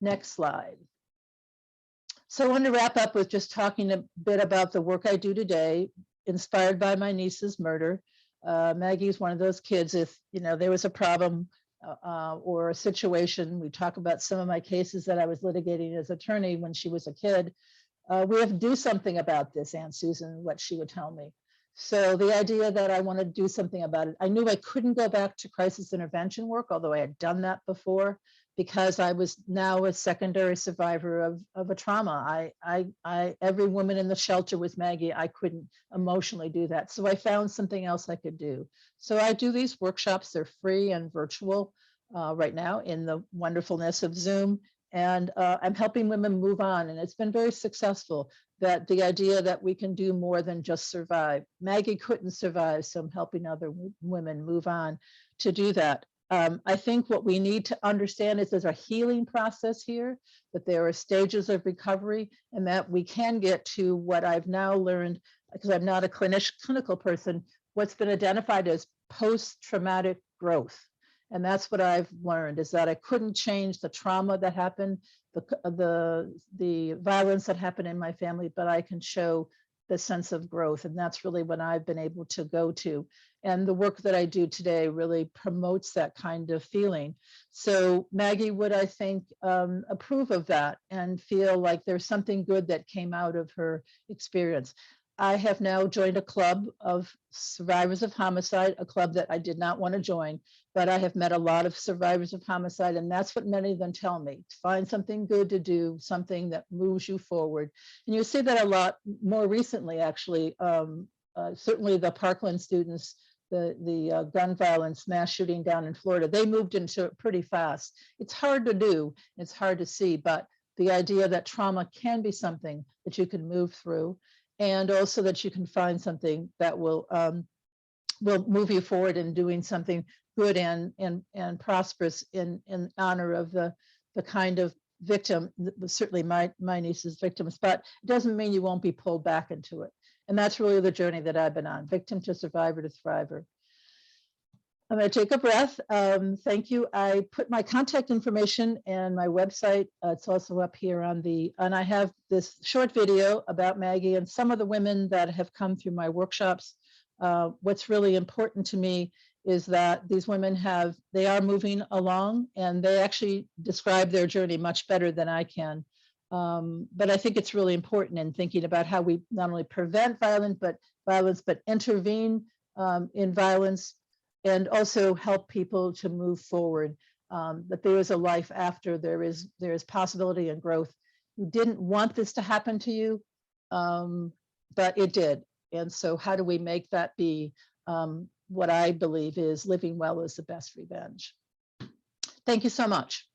Next slide. So I want to wrap up with just talking a bit about the work I do today, inspired by my niece's murder. Maggie's one of those kids, if there was a problem or a situation, we talk about some of my cases that I was litigating as attorney when she was a kid. We have to do something about this, Aunt Susan, what she would tell me. So the idea that I want to do something about it, I knew I couldn't go back to crisis intervention work, although I had done that before, because I was now a secondary survivor of a trauma. Every woman in the shelter was Maggie. I couldn't emotionally do that. So I found something else I could do. So I do these workshops. They're free and virtual right now in the wonderfulness of Zoom. And I'm helping women move on. And it's been very successful, that the idea that we can do more than just survive. Maggie couldn't survive, so I'm helping other women move on to do that. I think what we need to understand is there's a healing process here, that there are stages of recovery, and that we can get to what I've now learned, because I'm not a clinical person, what's been identified as post-traumatic growth. And that's what I've learned, is that I couldn't change the trauma that happened, the violence that happened in my family, but I can show the sense of growth. And that's really what I've been able to go to. And the work that I do today really promotes that kind of feeling. So Maggie would, I think, approve of that and feel like there's something good that came out of her experience. I have now joined a club of survivors of homicide, a club that I did not want to join, but I have met a lot of survivors of homicide, and that's what many of them tell me: to find something good to do, something that moves you forward. And you see that a lot more recently, actually. Certainly the Parkland students, the gun violence mass shooting down in Florida, they moved into it pretty fast. It's hard to do, it's hard to see, but the idea that trauma can be something that you can move through, and also that you can find something that will move you forward in doing something good and prosperous in honor of the kind of victim, certainly my niece's victims, but it doesn't mean you won't be pulled back into it. And that's really the journey that I've been on: victim to survivor to thriver. I'm going to take a breath. Thank you. I put my contact information and my website. It's also up here and I have this short video about Maggie and some of the women that have come through my workshops. What's really important to me is that these women they are moving along, and they actually describe their journey much better than I can. But I think it's really important in thinking about how we not only prevent violence, but intervene in violence, and also help people to move forward, that there is a life after, there is possibility and growth. You didn't want this to happen to you, but it did. And so how do we make that be what I believe is living well is the best revenge? Thank you so much.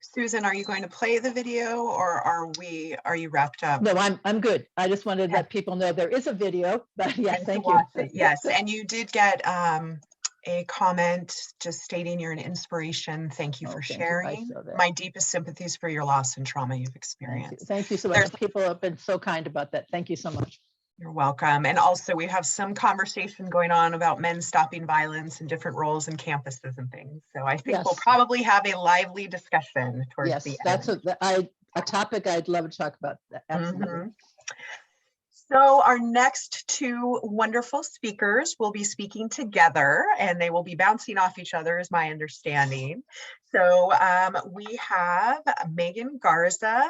Susan, are you going to play the video, or are you wrapped up? No, I'm good. I just wanted to let people know there is a video, but yes, thank you. Yes, and you did get a comment just stating you're an inspiration. Thank you for sharing. My deepest sympathies for your loss and trauma you've experienced. Thank you so much. People have been so kind about that. Thank you so much. You're welcome. And also we have some conversation going on about men stopping violence and different roles in campuses and things. So I think we'll probably have a lively discussion towards the end. That's a topic I'd love to talk about. Absolutely. So our next two wonderful speakers will be speaking together, and they will be bouncing off each other, is my understanding. So we have Megan Garza,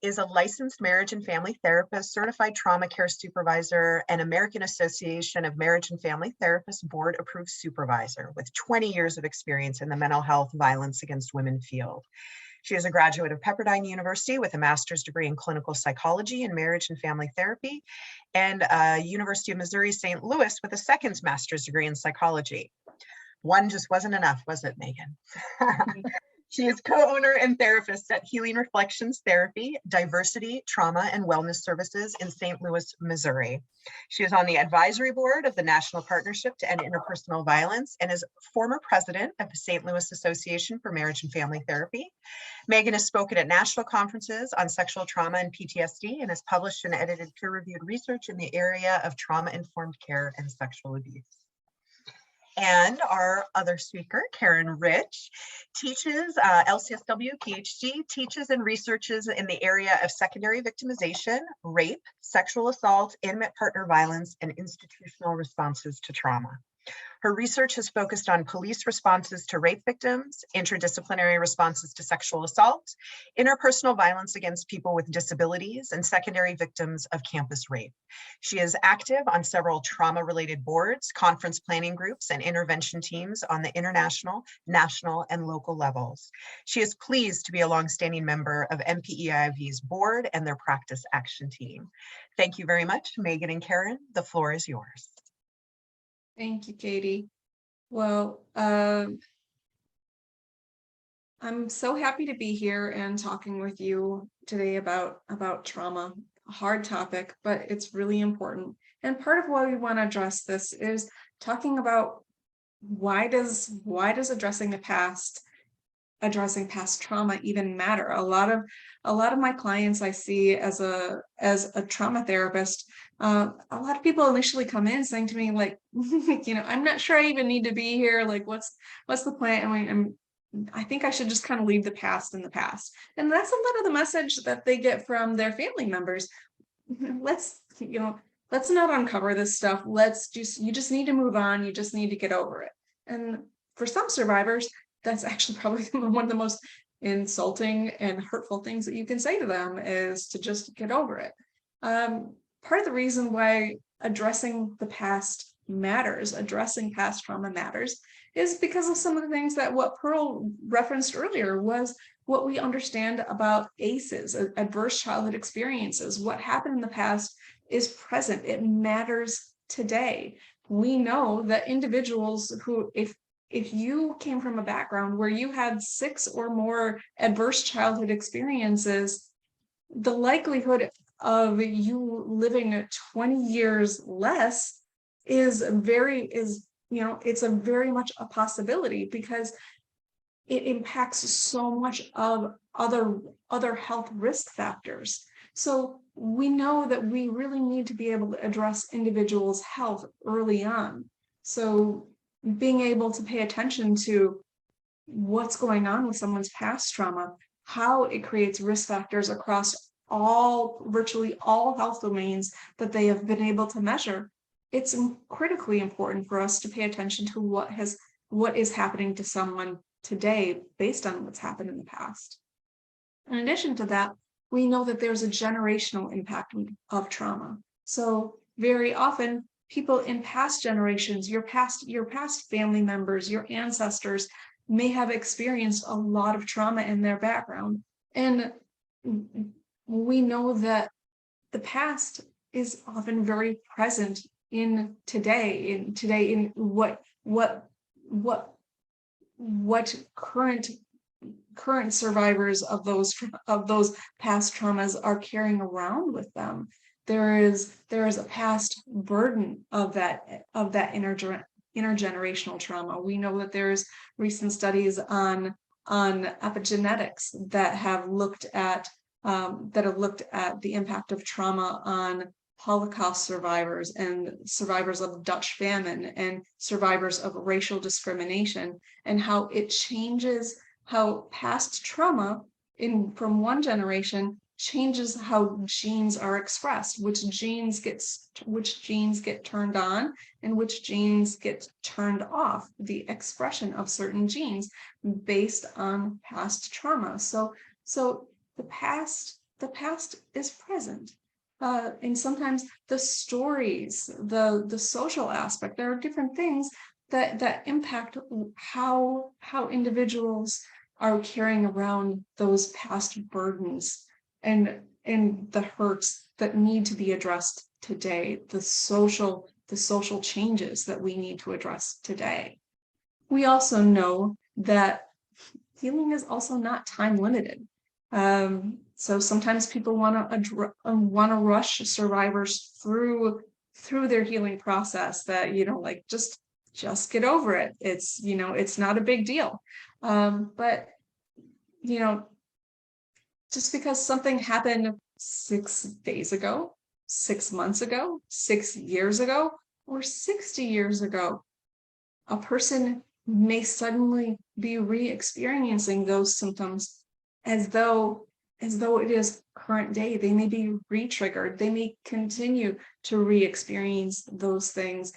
is a licensed marriage and family therapist, certified trauma care supervisor, and American Association of Marriage and Family Therapists board approved supervisor with 20 years of experience in the mental health violence against women field. She is a graduate of Pepperdine University with a master's degree in clinical psychology and marriage and family therapy, and University of Missouri St. Louis with a second master's degree in psychology. One just wasn't enough, was it, Megan? She is co-owner and therapist at Healing Reflections Therapy, Diversity, Trauma, and Wellness Services in St. Louis, Missouri. She is on the advisory board of the National Partnership to End Interpersonal Violence and is former president of the St. Louis Association for Marriage and Family Therapy. Megan has spoken at national conferences on sexual trauma and PTSD and has published and edited peer-reviewed research in the area of trauma-informed care and sexual abuse. And our other speaker, Karen Rich, teaches LCSW PhD, teaches and researches in the area of secondary victimization, rape, sexual assault, intimate partner violence, and institutional responses to trauma. Her research has focused on police responses to rape victims, interdisciplinary responses to sexual assault, interpersonal violence against people with disabilities, and secondary victims of campus rape. She is active on several trauma-related boards, conference planning groups, and intervention teams on the international, national, and local levels. She is pleased to be a longstanding member of MPEIV's board and their practice action team. Thank you very much, Megan and Karen. The floor is yours. Thank you, Katie. Well, I'm so happy to be here and talking with you today about trauma, a hard topic, but it's really important. And part of why we want to address this is talking about why does addressing past trauma even matter? A lot of my clients I see as a trauma therapist, a lot of people initially come in saying to me like, I'm not sure I even need to be here. Like, what's the point? I think I should just kind of leave the past in the past. And that's a lot of the message that they get from their family members. Let's not uncover this stuff. You just need to move on. You just need to get over it. And for some survivors, that's actually probably one of the most insulting and hurtful things that you can say to them is to just get over it. Part of the reason why addressing the past matters, addressing past trauma matters, is because of some of the things that what Pearl referenced earlier was what we understand about ACEs, adverse childhood experiences. What happened in the past is present. It matters today. We know that individuals who, if you came from a background where you had 6 or more adverse childhood experiences, the likelihood of you living 20 years less it's a very much a possibility because it impacts so much of other health risk factors. So we know that we really need to be able to address individuals' health early on. So being able to pay attention to what's going on with someone's past trauma, how it creates risk factors across virtually all health domains that they have been able to measure. It's critically important for us to pay attention to what is happening to someone today based on what's happened in the past. In addition to that, we know that there's a generational impact of trauma. So very often, people in past generations, your past family members, your ancestors may have experienced a lot of trauma in their background. And we know that the past is often very present in what current survivors of those past traumas are carrying around with them. There is a past burden of that intergenerational trauma. We know that there's recent studies on epigenetics that have looked at the impact of trauma on Holocaust survivors and survivors of Dutch famine and survivors of racial discrimination, and how it changes how past trauma from one generation changes how genes are expressed, which genes get turned on and which genes get turned off, the expression of certain genes based on past trauma. So the past is present. And sometimes the stories, the social aspect, there are different things that impact how individuals are carrying around those past burdens and the hurts that need to be addressed today, the social changes that we need to address today. we also know that healing is also not time limited. So sometimes people want to rush survivors through their healing process, that, you know, like just get over it. It's, you know, it's not a big deal. But, you know, just because something happened 6 days ago, 6 months ago, 6 years ago, or 60 years ago, a person may suddenly be re-experiencing those symptoms as though it is current day. They may be re-triggered. They may continue to re-experience those things.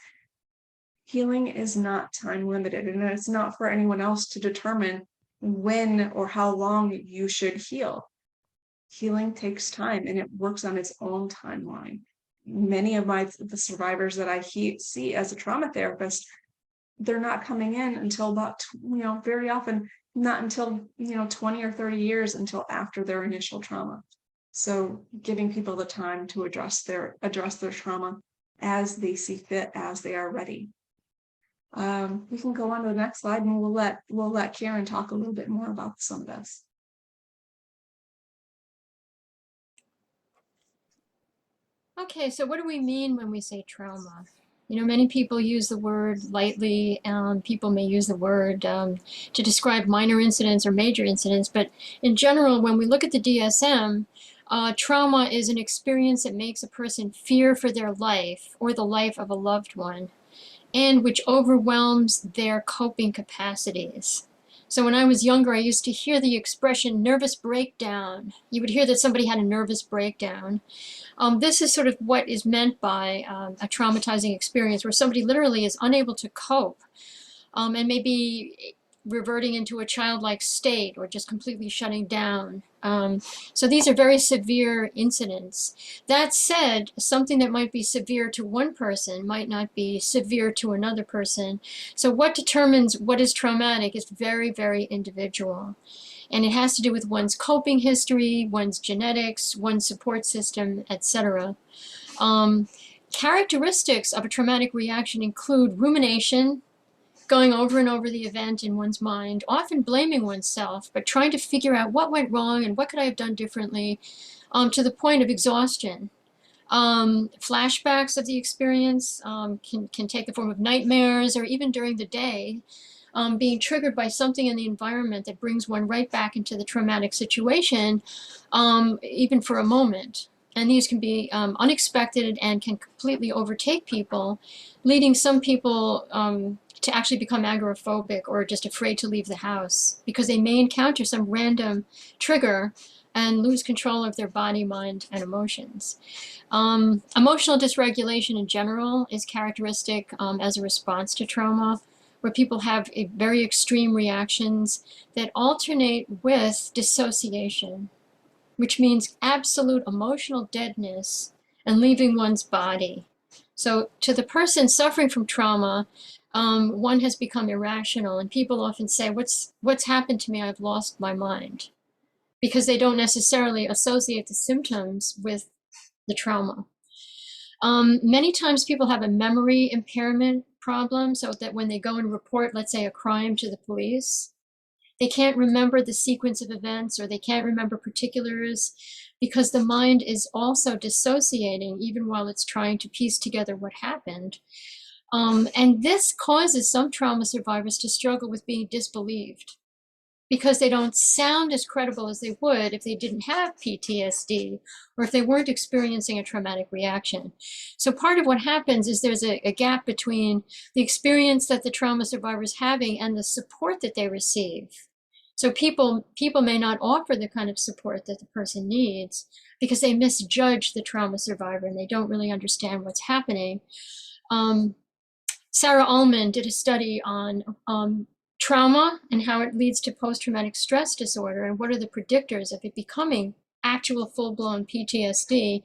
Healing is not time limited, and it's not for anyone else to determine when or how long you should heal. Healing takes time, and it works on its own timeline. Many of the survivors that I see as a trauma therapist, they're not coming in until about, you know, very often not until, you know, 20 or 30 years until after their initial trauma. So giving people the time to address their trauma as they see fit, as they are ready. We can go on to the next slide, and we'll let Karen talk a little bit more about some of this. Okay, so what do we mean when we say trauma? You know, many people use the word lightly. People may use the word to describe minor incidents or major incidents, but in general, when we look at the DSM, trauma is an experience that makes a person fear for their life or the life of a loved one, and which overwhelms their coping capacities. So when I was younger, I used to hear the expression nervous breakdown. You would hear that somebody had a nervous breakdown. This is sort of what is meant by a traumatizing experience, where somebody literally is unable to cope and maybe reverting into a childlike state or just completely shutting down. So these are very severe incidents. That said, something that might be severe to one person might not be severe to another person. So what determines what is traumatic is very, very individual. And it has to do with one's coping history, one's genetics, one's support system, etc. Characteristics of a traumatic reaction include rumination, going over and over the event in one's mind, often blaming oneself, but trying to figure out what went wrong and what could I have done differently, to the point of exhaustion. Flashbacks of the experience can take the form of nightmares, or even during the day, being triggered by something in the environment that brings one right back into the traumatic situation, even for a moment. And these can be unexpected and can completely overtake people, leading some people to actually become agoraphobic or just afraid to leave the house, because they may encounter some random trigger and lose control of their body, mind, and emotions. Emotional dysregulation in general is characteristic as a response to trauma, where people have very extreme reactions that alternate with dissociation, which means absolute emotional deadness and leaving one's body. So to the person suffering from trauma, one has become irrational, and people often say, what's happened to me? I've lost my mind, because they don't necessarily associate the symptoms with the trauma. Many times people have a memory impairment problem, so that when they go and report, let's say, a crime to the police, they can't remember the sequence of events, or they can't remember particulars, because the mind is also dissociating even while it's trying to piece together what happened. And this causes some trauma survivors to struggle with being disbelieved, because they don't sound as credible as they would if they didn't have PTSD, or if they weren't experiencing a traumatic reaction. So part of what happens is there's a gap between the experience that the trauma survivor is having and the support that they receive. So people may not offer the kind of support that the person needs, because they misjudge the trauma survivor and they don't really understand what's happening. Sarah Ullman did a study on trauma and how it leads to post-traumatic stress disorder, and what are the predictors of it becoming actual full-blown PTSD.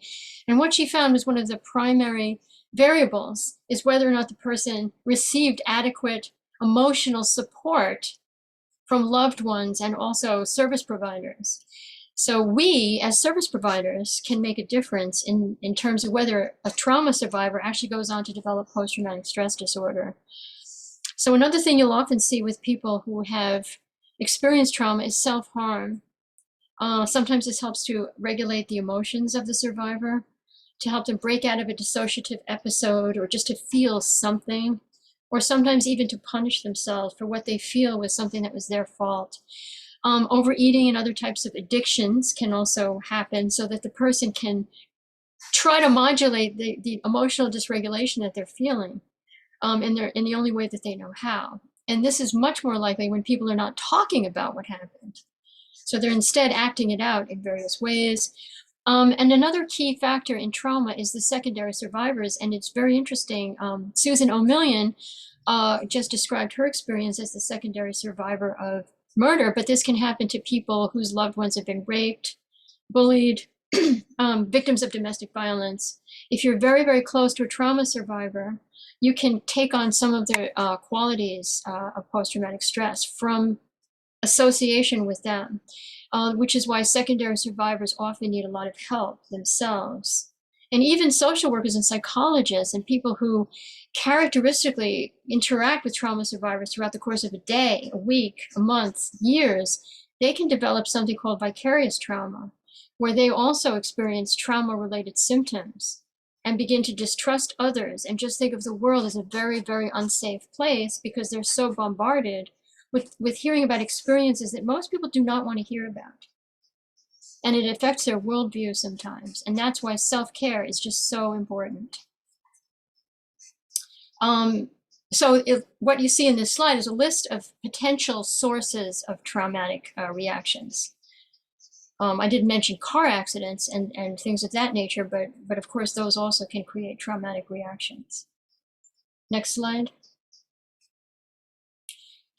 And what she found was one of the primary variables is whether or not the person received adequate emotional support from loved ones and also service providers. So we, as service providers, can make a difference in terms of whether a trauma survivor actually goes on to develop post-traumatic stress disorder. So another thing you'll often see with people who have experienced trauma is self-harm. Sometimes this helps to regulate the emotions of the survivor, to help them break out of a dissociative episode, or just to feel something, or sometimes even to punish themselves for what they feel was something that was their fault. Overeating and other types of addictions can also happen, so that the person can try to modulate the emotional dysregulation that they're feeling in the only way that they know how. And this is much more likely when people are not talking about what happened. So they're instead acting it out in various ways. And another key factor in trauma is the secondary survivors. And it's very interesting. Susan O'Million just described her experience as the secondary survivor of murder, but this can happen to people whose loved ones have been raped, bullied, victims of domestic violence. If you're very, very close to a trauma survivor, you can take on some of the qualities of post-traumatic stress from association with them, which is why secondary survivors often need a lot of help themselves. And even social workers and psychologists and people who characteristically interact with trauma survivors throughout the course of a day, a week, a month, years, they can develop something called vicarious trauma, where they also experience trauma-related symptoms and begin to distrust others and just think of the world as a very, very unsafe place because they're so bombarded with hearing about experiences that most people do not want to hear about. And it affects their worldview sometimes. And that's why self-care is just so important. What you see in this slide is a list of potential sources of traumatic reactions. I did mention car accidents and things of that nature, but of course those also can create traumatic reactions. Next slide.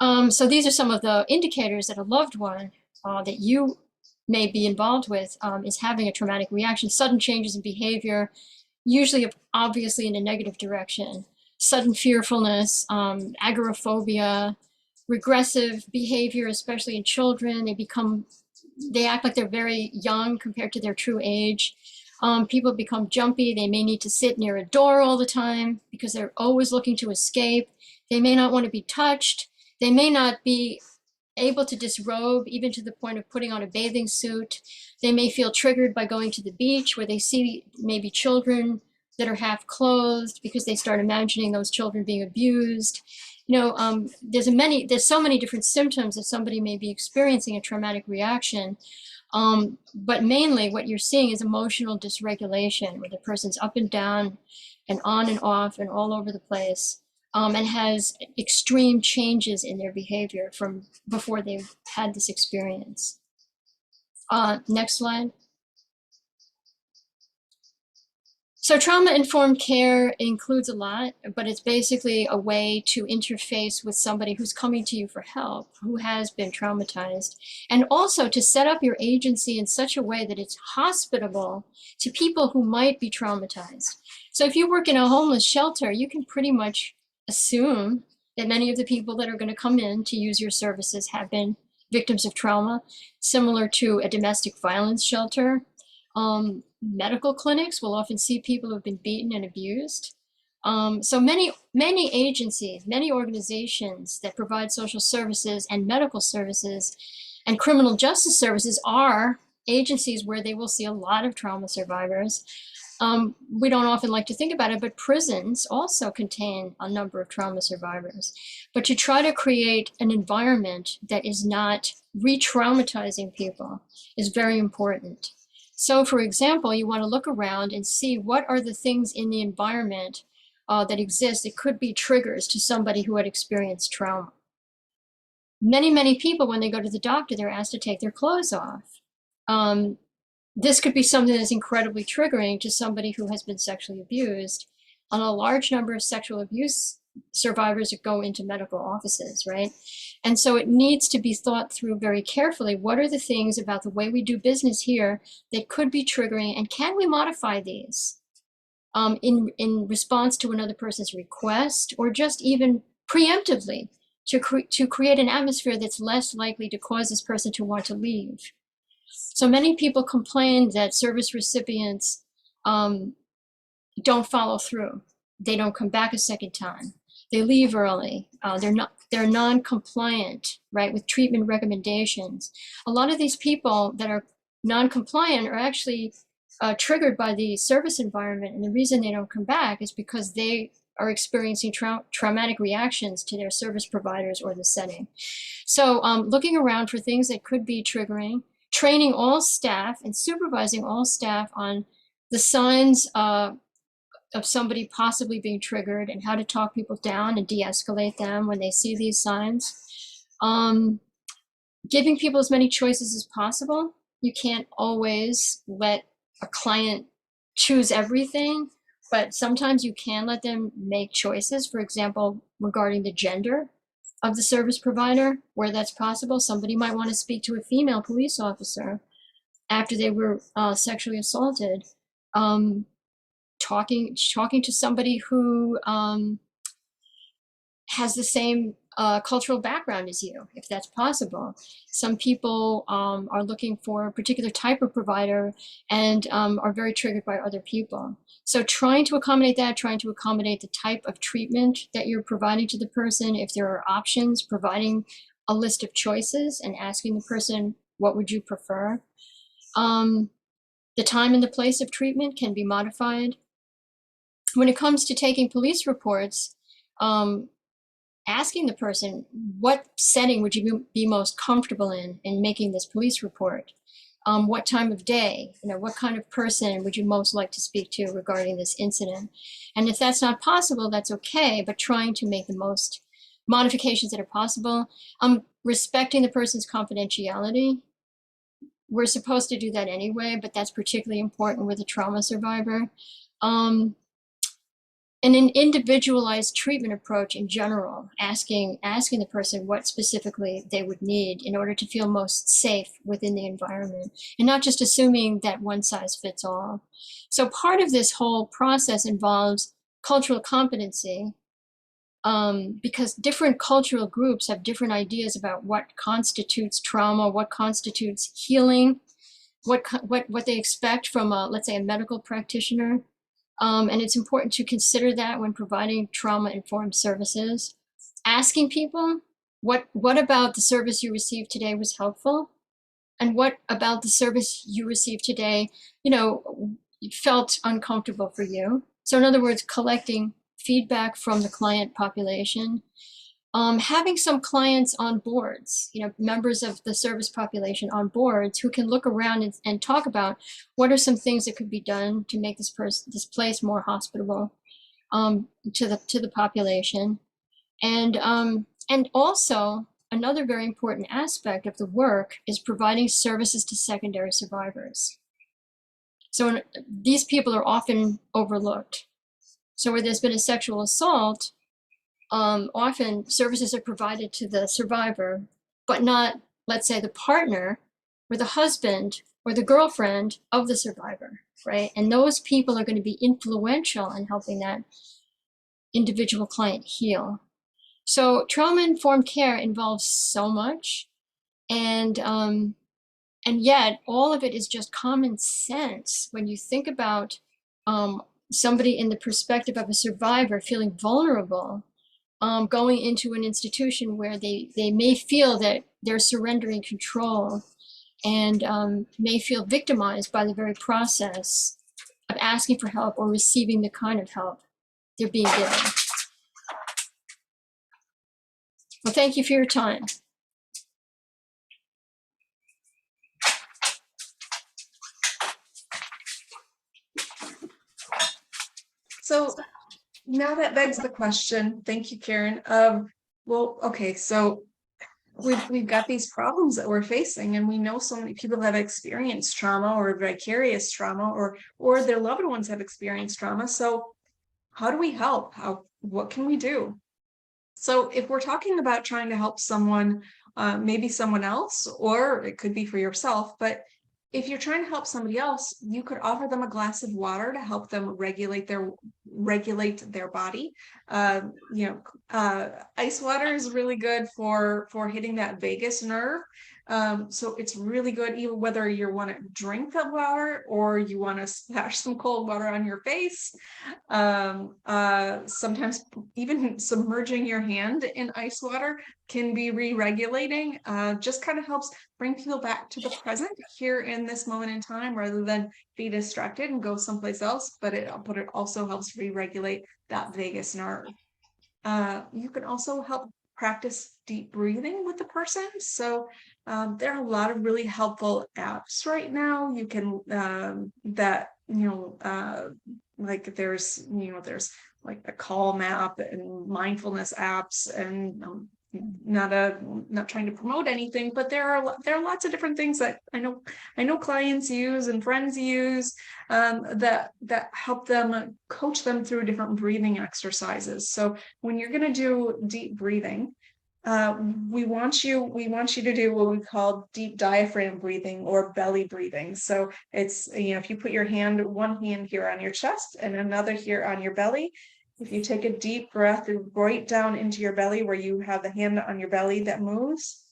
So these are some of the indicators that a loved one that you may be involved with is having a traumatic reaction. Sudden changes in behavior, usually obviously in a negative direction. Sudden fearfulness, agoraphobia, regressive behavior, especially in children. They act like they're very young compared to their true age. People become jumpy. They may need to sit near a door all the time because they're always looking to escape. They may not want to be touched. They may not be able to disrobe, even to the point of putting on a bathing suit. They may feel triggered by going to the beach where they see maybe children that are half clothed because they start imagining those children being abused. There's so many different symptoms that somebody may be experiencing a traumatic reaction. But mainly what you're seeing is emotional dysregulation, where the person's up and down and on and off and all over the place. And has extreme changes in their behavior from before they've had this experience. Next slide. So trauma-informed care includes a lot, but it's basically a way to interface with somebody who's coming to you for help, who has been traumatized, and also to set up your agency in such a way that it's hospitable to people who might be traumatized. So if you work in a homeless shelter, you can pretty much assume that many of the people that are going to come in to use your services have been victims of trauma, similar to a domestic violence shelter. Medical clinics will often see people who have been beaten and abused. So many agencies, many organizations that provide social services and medical services and criminal justice services are agencies where they will see a lot of trauma survivors. We don't often like to think about it, but prisons also contain a number of trauma survivors. But to try to create an environment that is not re-traumatizing people is very important. So for example, you want to look around and see what are the things in the environment that exist that could be triggers to somebody who had experienced trauma. Many people, when they go to the doctor, they're asked to take their clothes off. This could be something that's incredibly triggering to somebody who has been sexually abused. And a large number of sexual abuse survivors go into medical offices, right? And so it needs to be thought through very carefully. What are the things about the way we do business here that could be triggering, and can we modify these in response to another person's request, or just even preemptively to create an atmosphere that's less likely to cause this person to want to leave? So many people complain that service recipients don't follow through. They don't come back a second time. they leave early, they're non-compliant, right, with treatment recommendations. A lot of these people that are non-compliant are actually triggered by the service environment, and the reason they don't come back is because they are experiencing traumatic reactions to their service providers or the setting. So looking around for things that could be triggering, training all staff and supervising all staff on the signs of somebody possibly being triggered and how to talk people down and de-escalate them when they see these signs. Giving people as many choices as possible. You can't always let a client choose everything, but sometimes you can let them make choices. For example, regarding the gender of the service provider, where that's possible. Somebody might want to speak to a female police officer after they were sexually assaulted. Talking to somebody who has the same cultural background as you, if that's possible. Some people are looking for a particular type of provider and are very triggered by other people. So trying to accommodate that, trying to accommodate the type of treatment that you're providing to the person, if there are options, providing a list of choices and asking the person, what would you prefer? The time and the place of treatment can be modified. When it comes to taking police reports, asking the person, what setting would you be most comfortable in making this police report? What time of day, what kind of person would you most like to speak to regarding this incident? And if that's not possible, that's okay, but trying to make the most modifications that are possible. Respecting the person's confidentiality. We're supposed to do that anyway, but that's particularly important with a trauma survivor. And an individualized treatment approach in general, asking the person what specifically they would need in order to feel most safe within the environment, and not just assuming that one size fits all. So part of this whole process involves cultural competency, because different cultural groups have different ideas about what constitutes trauma, what constitutes healing, what they expect from let's say a medical practitioner. And it's important to consider that when providing trauma-informed services. Asking people, what about the service you received today was helpful? And what about the service you received today, felt uncomfortable for you? So in other words, collecting feedback from the client population. Having some clients on boards, members of the service population on boards who can look around and talk about what are some things that could be done to make this place more hospitable to the population. And also another very important aspect of the work is providing services to secondary survivors. So these people are often overlooked. So where there's been a sexual assault, often services are provided to the survivor, but not, let's say, the partner or the husband or the girlfriend of the survivor, right? And those people are going to be influential in helping that individual client heal. So trauma-informed care involves so much, and yet all of it is just common sense when you think about somebody in the perspective of a survivor feeling vulnerable, going into an institution where they may feel that they're surrendering control and may feel victimized by the very process of asking for help or receiving the kind of help they're being given. Well, thank you for your time. So now that begs the question, thank you, Karen. Well, okay, so we've got these problems that we're facing, and we know so many people have experienced trauma or vicarious trauma, or their loved ones have experienced trauma. So how do we help? What can we do? So if we're talking about trying to help someone, maybe someone else, or it could be for yourself, but if you're trying to help somebody else, you could offer them a glass of water to help them regulate their body. Ice water is really good for hitting that vagus nerve. So it's really good, even whether you want to drink the water or you want to splash some cold water on your face. Sometimes even submerging your hand in ice water can be re-regulating. Just kind of helps bring people back to the present here in this moment in time, rather than be distracted and go someplace else. But it also helps re-regulate that vagus nerve. You can also help practice deep breathing with the person. So there are a lot of really helpful apps right now. You can like there's like the Calm app and mindfulness apps, and not trying to promote anything, but there are lots of different things that I know clients use and friends use that help them coach them through different breathing exercises. So when you're going to do deep breathing, we want you to do what we call deep diaphragm breathing or belly breathing. So it's, if you put one hand here on your chest and another here on your belly, if you take a deep breath right down into your belly where you have the hand on your belly that moves,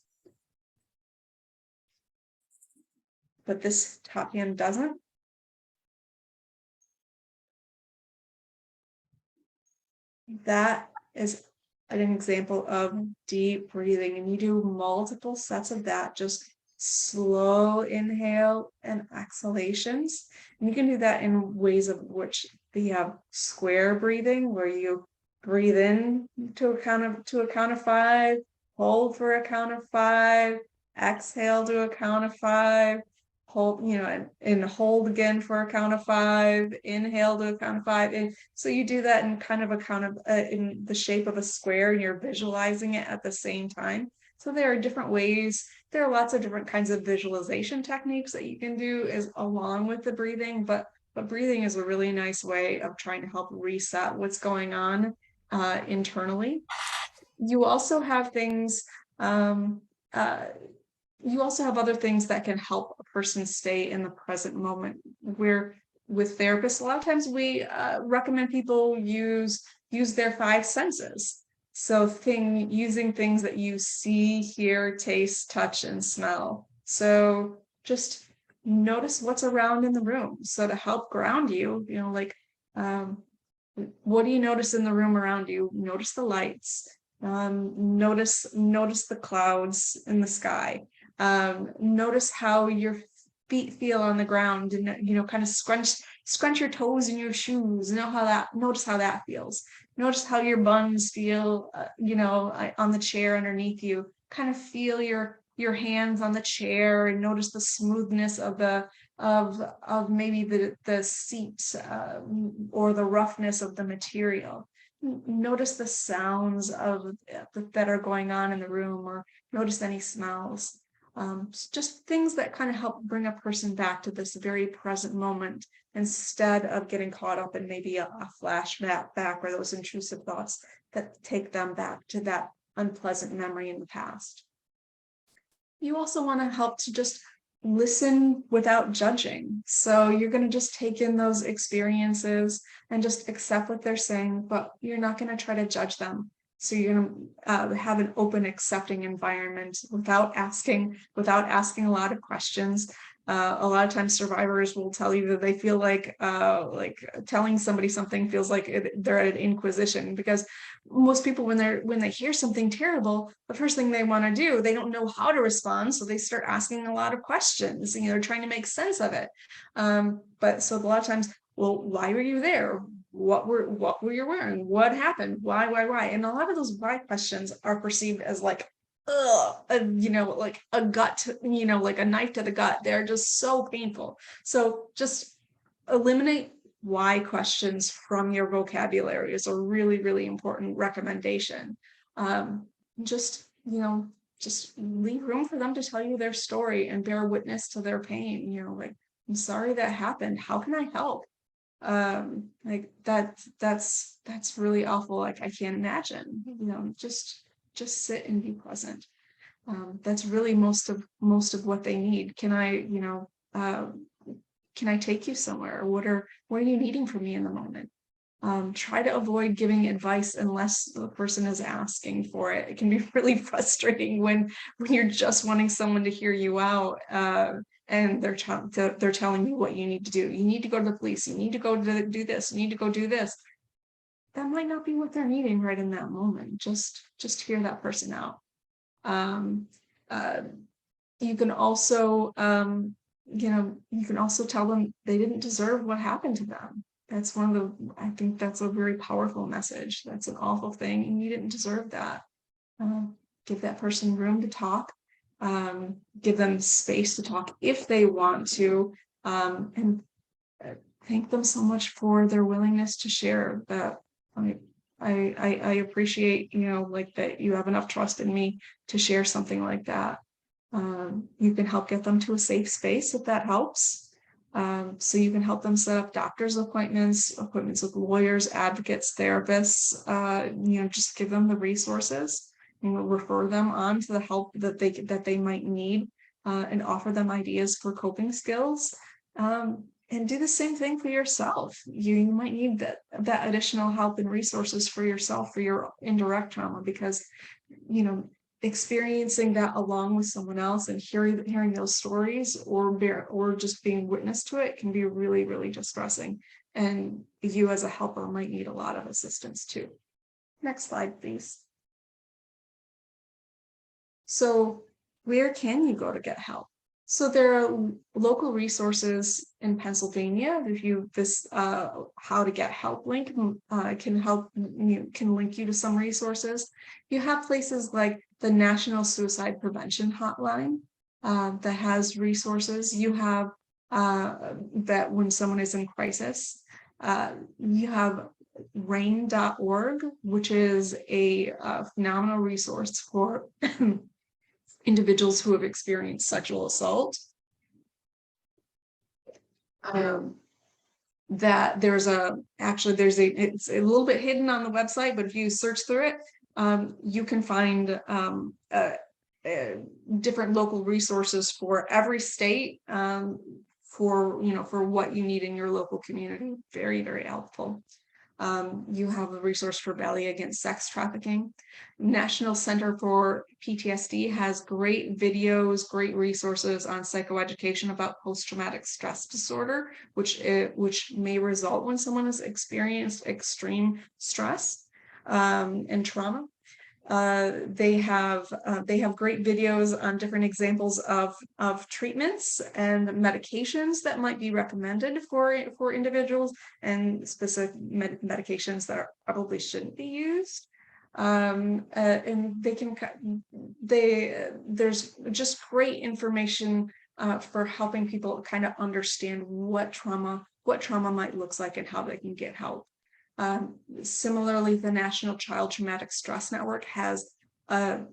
but this top hand doesn't. That is an example of deep breathing, and you do multiple sets of that, just slow inhale and exhalations. And you can do that in ways of which we have square breathing, where you breathe in to a count of 5, hold for a count of 5, exhale to a count of 5, hold, and hold again for a count of 5, inhale to a count of 5. And so you do that in kind of a in the shape of a square, and you're visualizing it at the same time. So there are different ways. There are lots of different kinds of visualization techniques that you can do along with the breathing, but breathing is a really nice way of trying to help reset what's going on internally. You also have things, you also have other things that can help a person stay in the present moment. Where with therapists, a lot of times we recommend people use their 5 senses. So using things that you see, hear, taste, touch, and smell. So just notice what's around in the room. So to help ground you, what do you notice in the room around you? Notice the lights. Notice the clouds in the sky. Notice how your feet feel on the ground, and kind of scrunch your toes in your shoes. Notice how that feels. Notice how your buns feel, on the chair underneath you. Kind of feel your hands on the chair, and notice the smoothness of maybe the seat or the roughness of the material. Notice the sounds that are going on in the room, or notice any smells. Just things that kind of help bring a person back to this very present moment, instead of getting caught up in maybe a flashback or those intrusive thoughts that take them back to that unpleasant memory in the past. You also want to help to just listen without judging. So you're going to just take in those experiences and just accept what they're saying, but you're not going to try to judge them. So you're going to have an open, accepting environment without asking a lot of questions. A lot of times survivors will tell you that they feel like telling somebody something feels like they're at an inquisition, because most people, when they hear something terrible, the first thing they want to do, they don't know how to respond, so they start asking a lot of questions. They're trying to make sense of it. But so a lot of times, well, why were you there? What were you wearing? What happened? Why? And a lot of those why questions are perceived as like, like a gut, like a knife to the gut. They're just so painful. So just eliminate why questions from your vocabulary is a really, really important recommendation. Just leave room for them to tell you their story and bear witness to their pain. Like, I'm sorry that happened. How can I help? Like that's really awful. Like, I can't imagine. Just sit and be present. That's really most of what they need. Can I take you somewhere? What are you needing from me in the moment? Try to avoid giving advice unless the person is asking for it. It can be really frustrating when you're just wanting someone to hear you out, and they're telling you what you need to do. You need to go to the police. You need to go do this. You need to go do this. That might not be what they're needing right in that moment. Just hear that person out. You can also, you can also tell them they didn't deserve what happened to them. That's one of the, I think that's a very powerful message. That's an awful thing, and you didn't deserve that. Give that person room to talk. Give them space to talk if they want to, and thank them so much for their willingness to share. That I appreciate, like that you have enough trust in me to share something like that. You can help get them to a safe space if that helps. So you can help them set up doctor's appointments with lawyers, advocates, therapists, just give them the resources and refer them on to the help that they might need, and offer them ideas for coping skills. And do the same thing for yourself. You might need that additional help and resources for yourself for your indirect trauma, because, experiencing that along with someone else and hearing those stories or just being witness to it can be really, really distressing. And you as a helper might need a lot of assistance too. Next slide, please. So where can you go to get help? So there are local resources in Pennsylvania. If you how to get help link can link you to some resources. You have places like the National Suicide Prevention Hotline that has resources. You have that when someone is in crisis. You have RAIN.org, which is a phenomenal resource for individuals who have experienced sexual assault. That it's a little bit hidden on the website, but if you search through it, you can find different local resources for every state, for what you need in your local community. Very, very helpful. You have a resource for Valley Against Sex Trafficking. National Center for PTSD has great videos, great resources on psychoeducation about post-traumatic stress disorder, which may result when someone has experienced extreme stress and trauma. They have great videos on different examples of treatments and medications that might be recommended for individuals, and specific medications that probably shouldn't be used. And there's just great information for helping people kind of understand what trauma might look like and how they can get help. Similarly, the National Child Traumatic Stress Network has a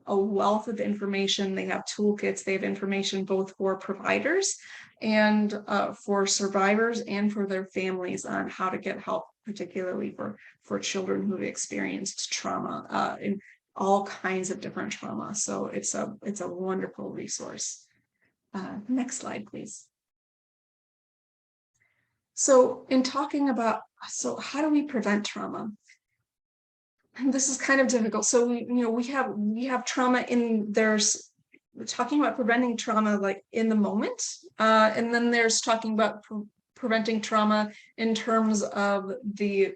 wealth of information. They have toolkits. They have information both for providers and for survivors and for their families on how to get help, particularly for children who have experienced trauma in all kinds of different trauma. So it's a wonderful resource. Next slide, please. So in talking about, how do we prevent trauma? This is kind of difficult. So we have trauma we're talking about preventing trauma like in the moment, and then there's talking about preventing trauma in terms of the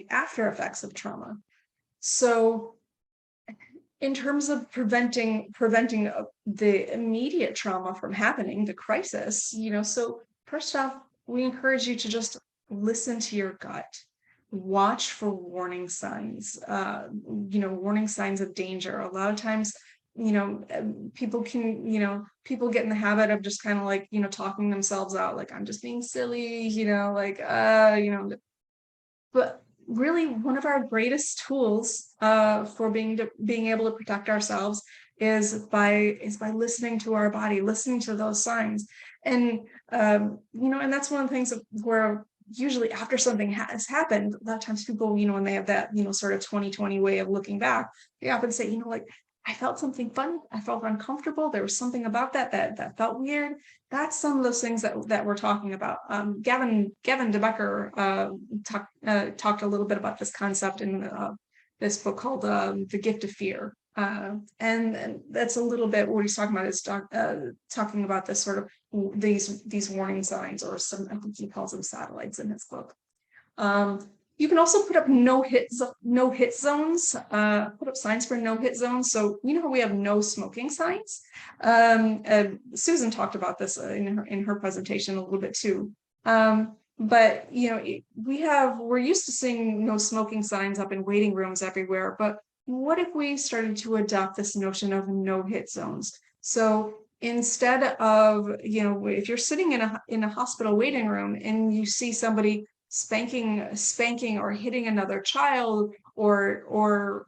after effects of trauma. So in terms of preventing the immediate trauma from happening, the crisis, so first off, we encourage you to just listen to your gut. Watch for warning signs, warning signs of danger. A lot of times, people get in the habit of just kind of like, talking themselves out, like, I'm just being silly, but really one of our greatest tools for being able to protect ourselves is by listening to our body, listening to those signs. And, and that's one of the things where usually after something has happened, a lot of times people, when they have that, sort of 20/20 way of looking back, they often say, I felt something fun. I felt uncomfortable. There was something about that felt weird. That's some of those things that we're talking about. Gavin DeBecker talked a little bit about this concept in this book called The Gift of Fear. And that's a little bit what he's talking about, is talking about this sort of these warning signs, or some, I think he calls them satellites in his book. You can also put up no hit zones, put up signs for no hit zones. So you know how we have no smoking signs. Susan talked about this in her presentation a little bit too. But you know, we're used to seeing no smoking signs up in waiting rooms everywhere. But what if we started to adopt this notion of no hit zones? So instead of, you know, if you're sitting in a hospital waiting room and you see somebody spanking or hitting another child, or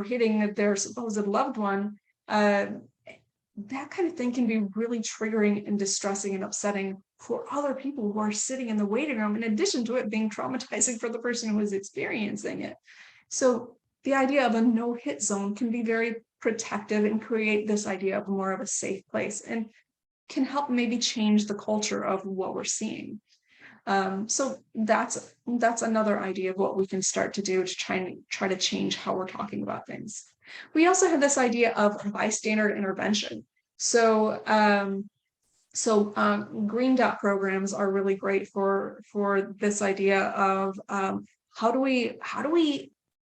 hitting their supposed loved one, that kind of thing can be really triggering and distressing and upsetting for other people who are sitting in the waiting room, in addition to it being traumatizing for the person who is experiencing it. So the idea of a no hit zone can be very protective and create this idea of more of a safe place, and can help maybe change the culture of what we're seeing. So that's another idea of what we can start to do to try to change how we're talking about things. We also have this idea of bystander intervention. So green dot programs are really great for this idea of how do we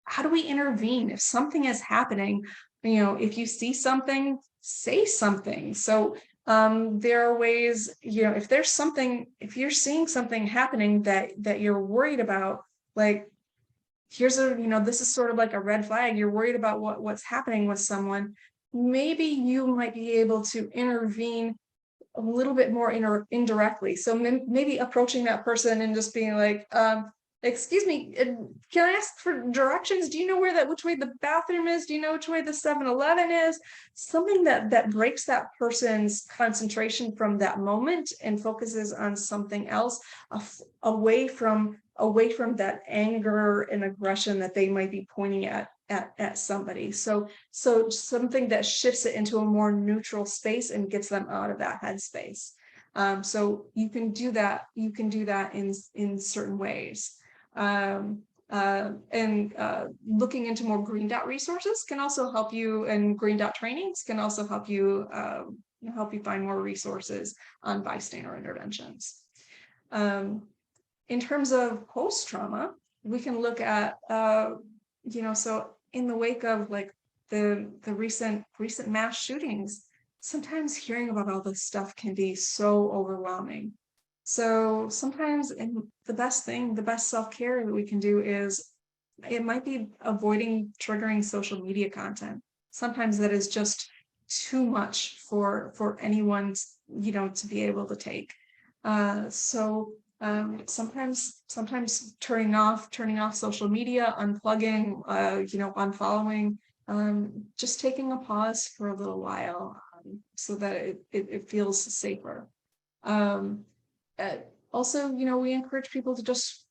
intervene if something is happening. You know, if you see something, say something. So there are ways, you know, if you're seeing something happening that you're worried about, like, this is sort of like a red flag, you're worried about what's happening with someone, maybe you might be able to intervene a little bit more indirectly. So maybe approaching that person and just being like, excuse me, can I ask for directions? Do you know which way the bathroom is? Do you know which way the 7-Eleven is? Something that breaks that person's concentration from that moment and focuses on something else, away from that anger and aggression that they might be pointing at somebody. So something that shifts it into a more neutral space and gets them out of that headspace. So you can do that in certain ways. Looking into more green dot resources can also help you, and green dot trainings can also help you find more resources on bystander interventions. In terms of post-trauma, we can look at so in the wake of like the recent mass shootings, sometimes hearing about all this stuff can be so overwhelming. So sometimes the best self-care that we can do is, it might be avoiding triggering social media content. Sometimes that is just too much for anyone, to be able to take. Sometimes turning off social media, unplugging, unfollowing, just taking a pause for a little while, so that it feels safer. Also, we encourage people to just,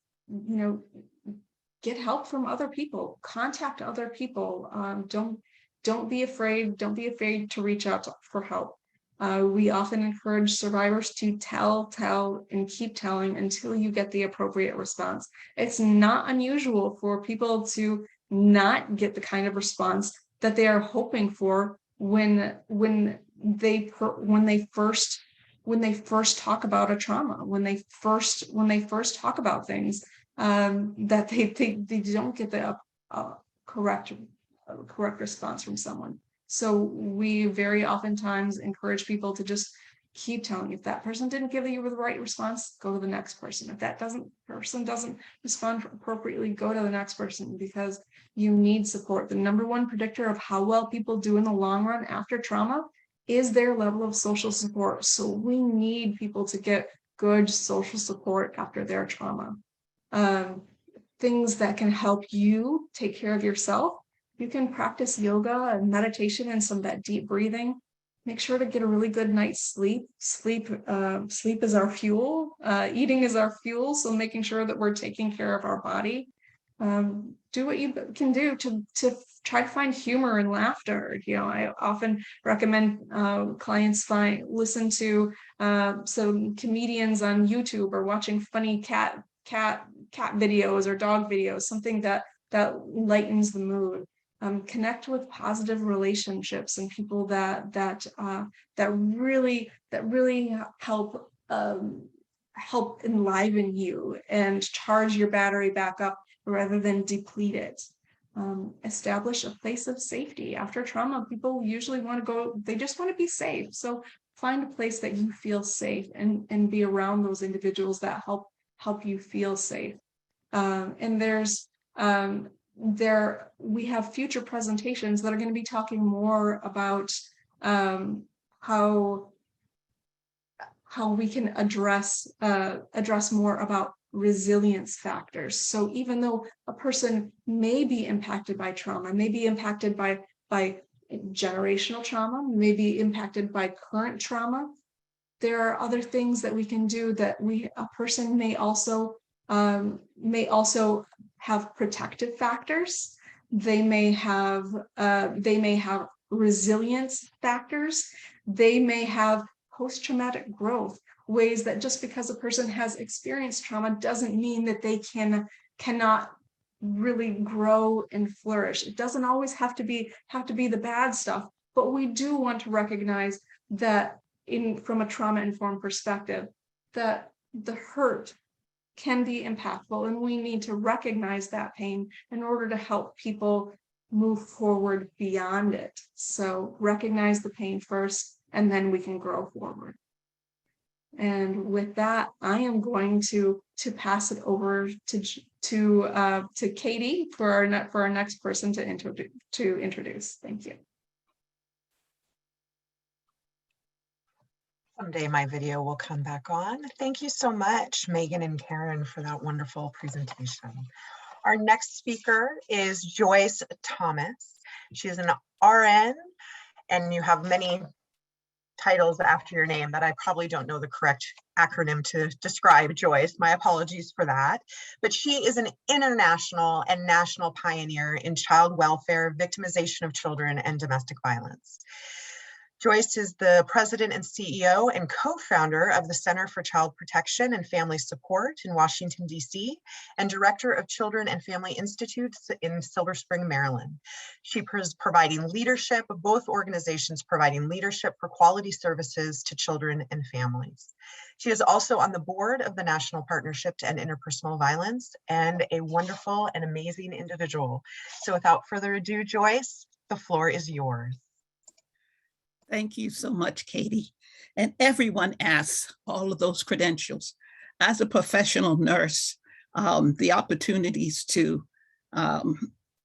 get help from other people, contact other people. Don't be afraid to reach out for help. We often encourage survivors to tell and keep telling until you get the appropriate response. It's not unusual for people to not get the kind of response that they are hoping for when they first talk about a trauma, when they first talk about things, that they don't get the correct response from someone. So we very oftentimes encourage people to just keep telling. If that person didn't give you the right response, go to the next person. If that person doesn't respond appropriately, go to the next person, because you need support. The number one predictor of how well people do in the long run after trauma is their level of social support. So we need people to get good social support after their trauma. Things that can help you take care of yourself. You can practice yoga and meditation and some of that deep breathing. Make sure to get a really good night's sleep. Sleep is our fuel. Eating is our fuel. So making sure that we're taking care of our body. Do what you can do to try to find humor and laughter. You know, I often recommend clients listen to some comedians on YouTube, or watching funny cat videos or dog videos, something that lightens the mood. Connect with positive relationships and people that really help help enliven you and charge your battery back up rather than deplete it. Establish a place of safety. After trauma, people usually want to go, they just want to be safe. So find a place that you feel safe, and be around those individuals that help you feel safe. And we have future presentations that are going to be talking more about how we can address more about resilience factors. So even though a person may be impacted by trauma, may be impacted by generational trauma, may be impacted by current trauma, there are other things that we can do that a person may also have protective factors. They may have resilience factors. They may have post-traumatic growth, ways that just because a person has experienced trauma doesn't mean that they cannot really grow and flourish. It doesn't always have to be the bad stuff, but we do want to recognize that from a trauma-informed perspective, that the hurt can be impactful, and we need to recognize that pain in order to help people move forward beyond it. So recognize the pain first, and then we can grow forward. And with that, I am going to pass it over to Katie for our next person to introduce. Thank you. Someday my video will come back on. Thank you so much, Megan and Karen, for that wonderful presentation. Our next speaker is Joyce Thomas. She is an RN, and you have many titles after your name that I probably don't know the correct acronym to describe Joyce. My apologies for that. But she is an international and national pioneer in child welfare, victimization of children, and domestic violence. Joyce is the president and CEO and co-founder of the Center for Child Protection and Family Support in Washington, D.C., and director of Children and Family Institutes in Silver Spring, Maryland. She is providing leadership, both organizations providing leadership for quality services to children and families. She is also on the board of the National Partnership to End Interpersonal Violence, and a wonderful and amazing individual. So without further ado, Joyce, the floor is yours. Thank you so much, Katie. And everyone asks all of those credentials. As a professional nurse, the opportunities to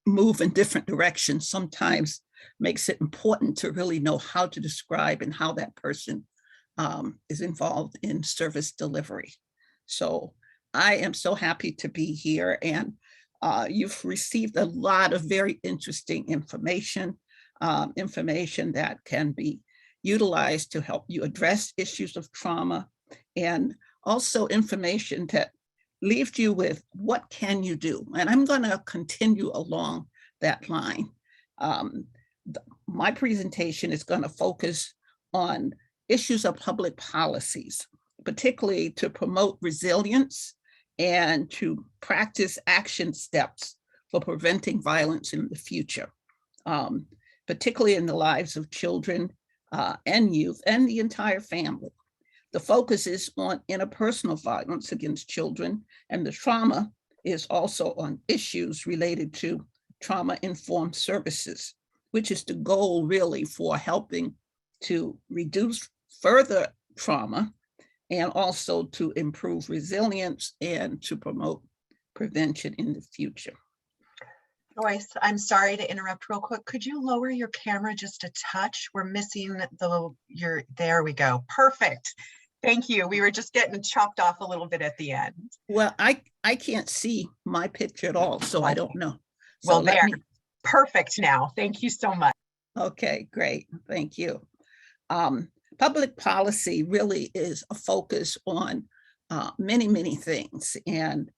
move in different directions sometimes makes it important to really know how to describe and how that person is involved in service delivery. So I am so happy to be here, and you've received a lot of very interesting information that can be utilized to help you address issues of trauma, and also information that leaves you with what can you do. And I'm going to continue along that line. My presentation is going to focus on issues of public policies, particularly to promote resilience and to practice action steps for preventing violence in the future. Particularly in the lives of children and youth and the entire family. The focus is on interpersonal violence against children, and the trauma is also on issues related to trauma-informed services, which is the goal really for helping to reduce further trauma and also to improve resilience and to promote prevention in the future. Joyce, I'm sorry to interrupt real quick. Could you lower your camera just a touch? We're missing there we go. Perfect. Thank you. We were just getting chopped off a little bit at the end. Well, I can't see my picture at all, so I don't know. So well, perfect now. Thank you so much. Okay, great. Thank you. Public policy really is a focus on many, many things, and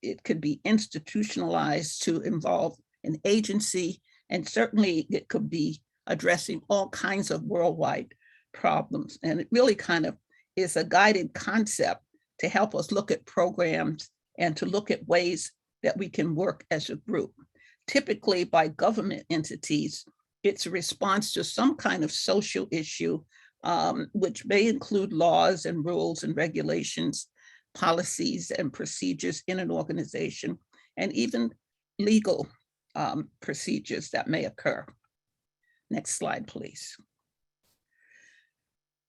it could be institutionalized to involve an agency. And certainly it could be addressing all kinds of worldwide problems. And it really kind of is a guided concept to help us look at programs and to look at ways that we can work as a group. Typically by government entities, it's a response to some kind of social issue, which may include laws and rules and regulations, policies and procedures in an organization, and even legal procedures that may occur. Next slide, please.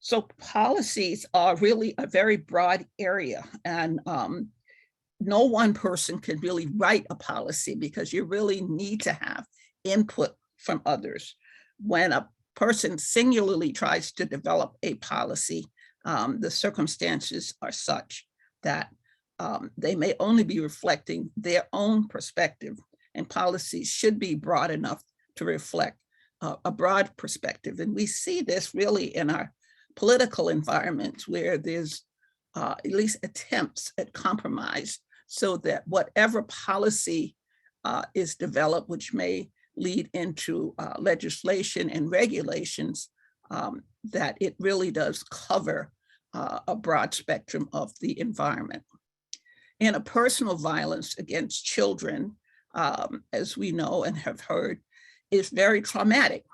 So policies are really a very broad area, and no one person can really write a policy because you really need to have input from others. When a person singularly tries to develop a policy, the circumstances are such that they may only be reflecting their own perspective, and policies should be broad enough to reflect a broad perspective. And we see this really in our political environments where there's at least attempts at compromise, so that whatever policy is developed, which may lead into legislation and regulations, that it really does cover a broad spectrum of the environment. And a personal violence against children, as we know and have heard, is very traumatic.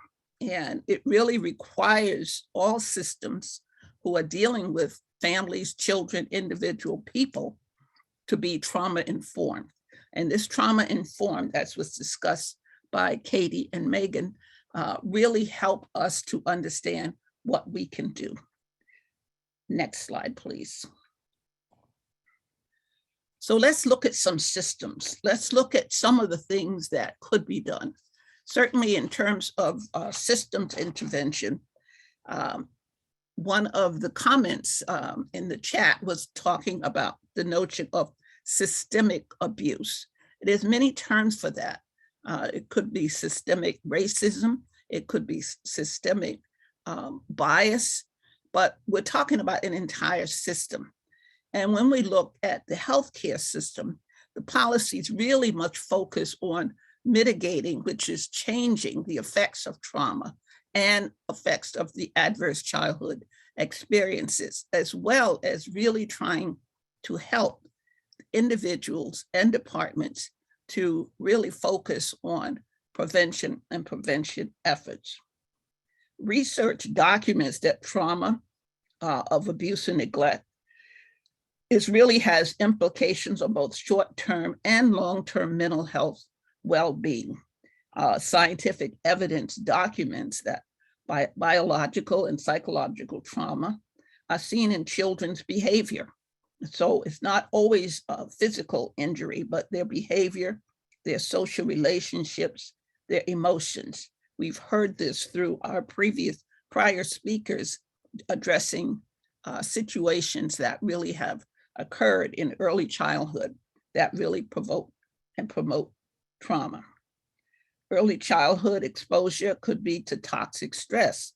And it really requires all systems who are dealing with families, children, individual people to be trauma informed. And this trauma informed, as was discussed by Katie and Megan, really help us to understand what we can do. Next slide, please. So let's look at some systems. Let's look at some of the things that could be done. Certainly in terms of systems intervention, one of the comments in the chat was talking about the notion of systemic abuse. There's many terms for that. It could be systemic racism, it could be systemic bias, but we're talking about an entire system. And when we look at the healthcare system, the policies really much focus on mitigating, which is changing the effects of trauma and effects of the adverse childhood experiences, as well as really trying to help individuals and departments to really focus on prevention and prevention efforts. Research documents that trauma of abuse and neglect really has implications on both short-term and long-term mental health well-being. Scientific evidence documents that biological and psychological trauma are seen in children's behavior. So it's not always a physical injury, but their behavior, their social relationships, their emotions. We've heard this through our prior speakers addressing situations that really have occurred in early childhood that really provoke and promote trauma. Early childhood exposure could be to toxic stress,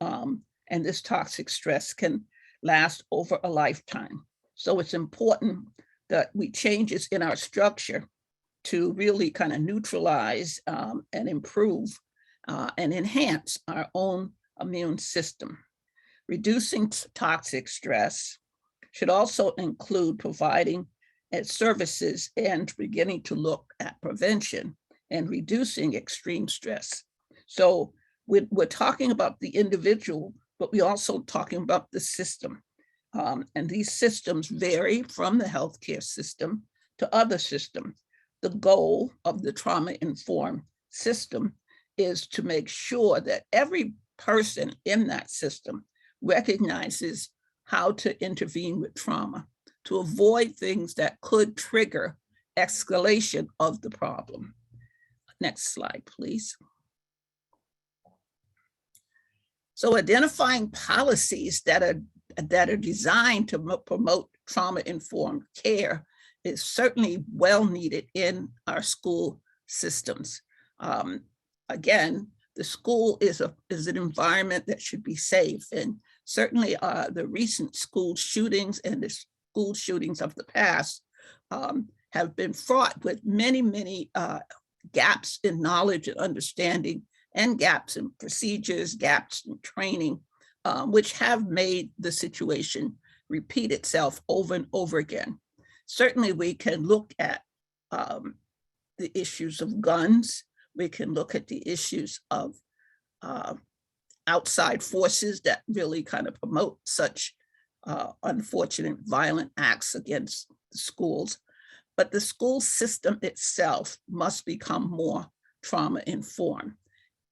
and this toxic stress can last over a lifetime. So it's important that we changes in our structure to really kind of neutralize and improve and enhance our own immune system. Reducing toxic stress should also include providing services and beginning to look at prevention and reducing extreme stress. So we're talking about the individual, but we're also talking about the system. And these systems vary from the healthcare system to other systems. The goal of the trauma-informed system is to make sure that every person in that system recognizes how to intervene with trauma to avoid things that could trigger escalation of the problem. Next slide, please. So identifying policies that are designed to promote trauma-informed care is certainly well needed in our school systems. Again, the school is an environment that should be safe, and certainly the recent school shootings and the school shootings of the past have been fraught with many gaps in knowledge and understanding, and gaps in procedures, gaps in training, which have made the situation repeat itself over and over again. Certainly, we can look at the issues of guns. We can look at the issues of outside forces that really kind of promote such unfortunate violent acts against the schools. But the school system itself must become more trauma-informed.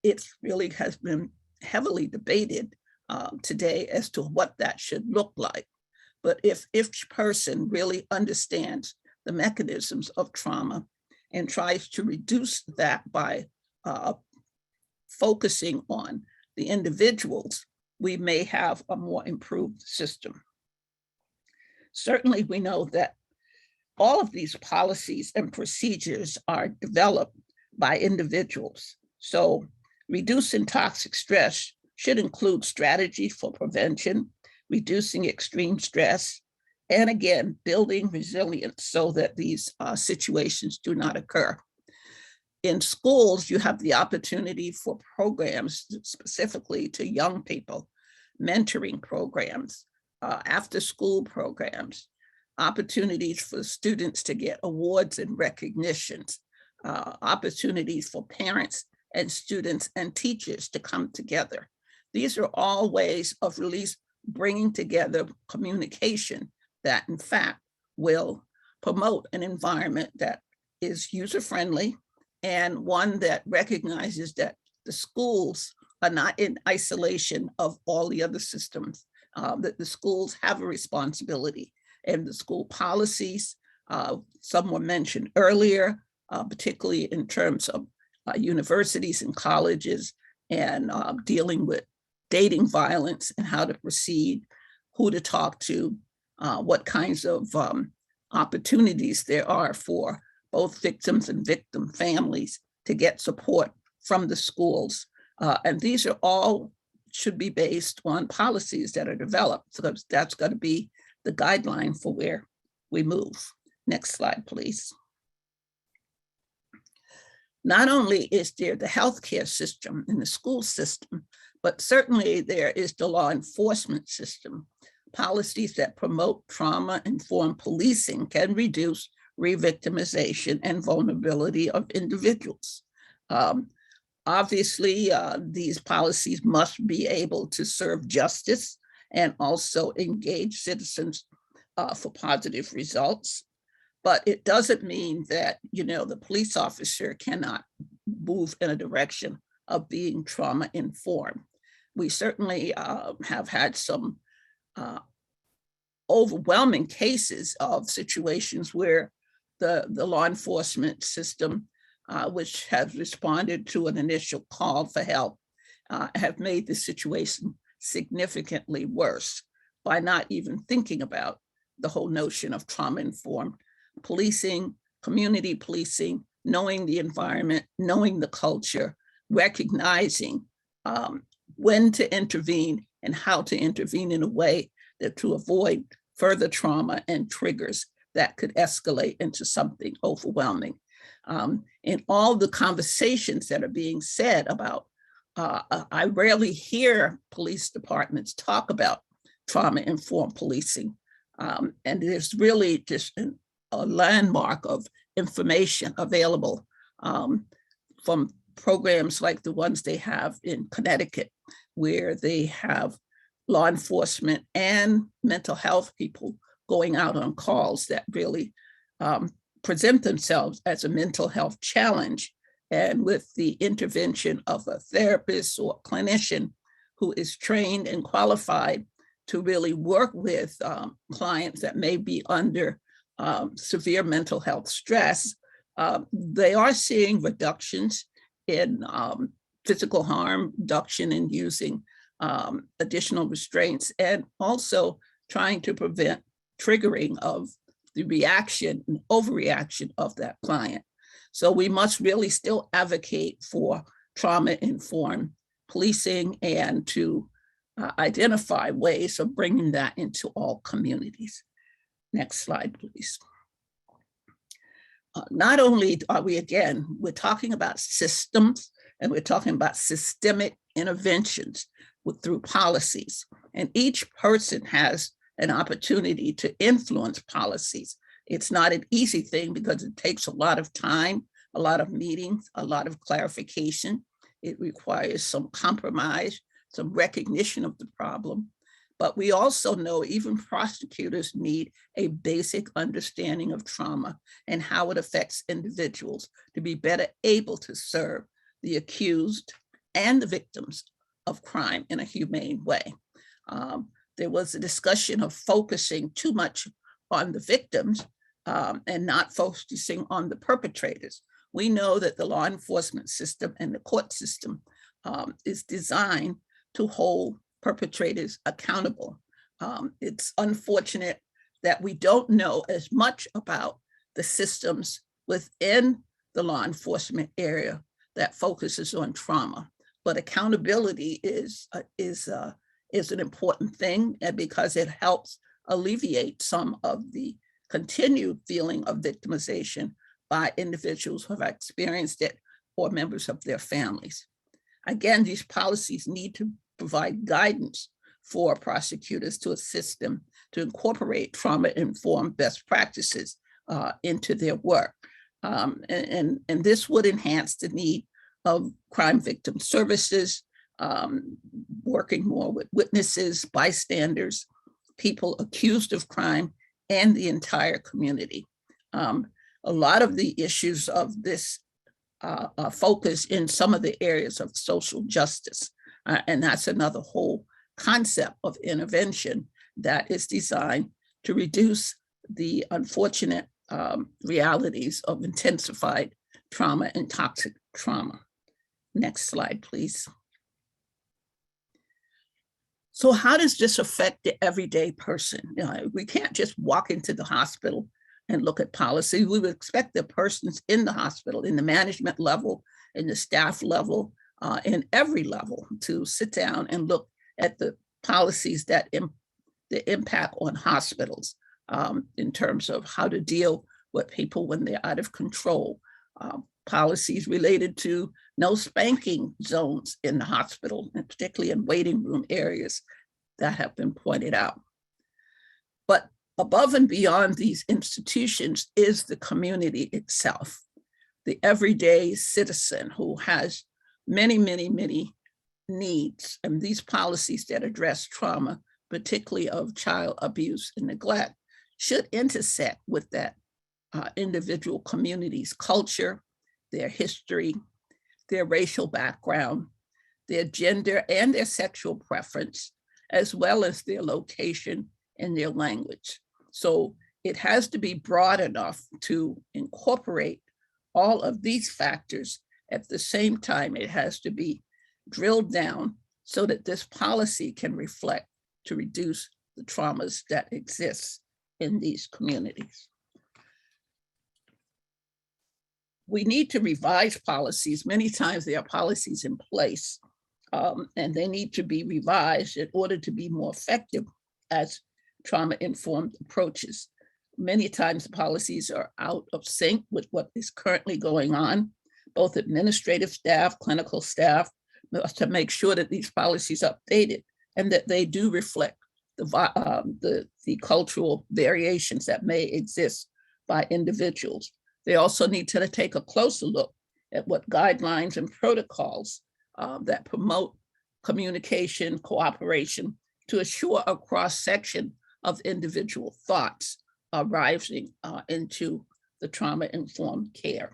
It really has been heavily debated today as to what that should look like. But if each person really understands the mechanisms of trauma and tries to reduce that by focusing on the individuals, we may have a more improved system. Certainly, we know that all of these policies and procedures are developed by individuals. So reducing toxic stress should include strategies for prevention, reducing extreme stress, and again, building resilience so that these situations do not occur. In schools, you have the opportunity for programs specifically to young people, mentoring programs, after-school programs, opportunities for students to get awards and recognitions, opportunities for parents and students and teachers to come together. These are all ways of really bringing together communication that, in fact, will promote an environment that is user-friendly and one that recognizes that the schools are not in isolation of all the other systems, that the schools have a responsibility, and the school policies, some were mentioned earlier, particularly in terms of universities and colleges, and dealing with dating violence and how to proceed, who to talk to, what kinds of opportunities there are for both victims and victim families to get support from the schools. And these are all should be based on policies that are developed. So that's got to be the guideline for where we move. Next slide, please. Not only is there the healthcare system and the school system, but certainly there is the law enforcement system. Policies that promote trauma-informed policing can reduce re-victimization and vulnerability of individuals. Obviously, these policies must be able to serve justice and also engage citizens for positive results. But it doesn't mean that, the police officer cannot move in a direction of being trauma-informed. We certainly have had some overwhelming cases of situations where the law enforcement system, which has responded to an initial call for help, have made the situation significantly worse by not even thinking about the whole notion of trauma-informed policing, community policing, knowing the environment, knowing the culture, recognizing when to intervene and how to intervene in a way that to avoid further trauma and triggers that could escalate into something overwhelming. In all the conversations that are being said about, I rarely hear police departments talk about trauma-informed policing. And there's really just a landmark of information available from programs like the ones they have in Connecticut, where they have law enforcement and mental health people going out on calls that really present themselves as a mental health challenge. And with the intervention of a therapist or clinician who is trained and qualified to really work with clients that may be under severe mental health stress, they are seeing reductions in physical harm, reduction in using additional restraints, and also trying to prevent triggering of the reaction and overreaction of that client. So we must really still advocate for trauma-informed policing and to identify ways of bringing that into all communities. Next slide, please. not only are we're talking about systems, and we're talking about systemic interventions through policies. And each person has an opportunity to influence policies. It's not an easy thing because it takes a lot of time, a lot of meetings, a lot of clarification. It requires some compromise, some recognition of the problem. But we also know even prosecutors need a basic understanding of trauma and how it affects individuals to be better able to serve the accused and the victims of crime in a humane way. There was a discussion of focusing too much on the victims and not focusing on the perpetrators. We know that the law enforcement system and the court system is designed to hold perpetrators accountable. It's unfortunate that we don't know as much about the systems within the law enforcement area that focuses on trauma. But accountability is an important thing, and because it helps alleviate some of the continued feeling of victimization by individuals who have experienced it or members of their families. Again, these policies need to provide guidance for prosecutors to assist them to incorporate trauma-informed best practices into their work. And this would enhance the need of crime victim services, working more with witnesses, bystanders, people accused of crime, and the entire community. A lot of the issues of this focus in some of the areas of social justice. And that's another whole concept of intervention that is designed to reduce the unfortunate realities of intensified trauma and toxic trauma. Next slide, please. So how does this affect the everyday person? We can't just walk into the hospital and look at policy. We would expect the persons in the hospital, in the management level, in the staff level, in every level, to sit down and look at the policies that the impact on hospitals in terms of how to deal with people when they're out of control. Policies related to no spanking zones in the hospital, and particularly in waiting room areas that have been pointed out. But above and beyond these institutions is the community itself, the everyday citizen who has many, many, many needs. And these policies that address trauma, particularly of child abuse and neglect, should intersect with that individual community's culture, their history, their racial background, their gender and their sexual preference, as well as their location and their language. So it has to be broad enough to incorporate all of these factors. At the same time, it has to be drilled down so that this policy can reflect to reduce the traumas that exist in these communities. We need to revise policies. Many times there are policies in place and they need to be revised in order to be more effective as trauma-informed approaches. Many times the policies are out of sync with what is currently going on. Both administrative staff, clinical staff, to make sure that these policies are updated and that they do reflect the cultural variations that may exist by individuals. They also need to take a closer look at what guidelines and protocols that promote communication, cooperation, to assure a cross-section of individual thoughts arriving into the trauma-informed care.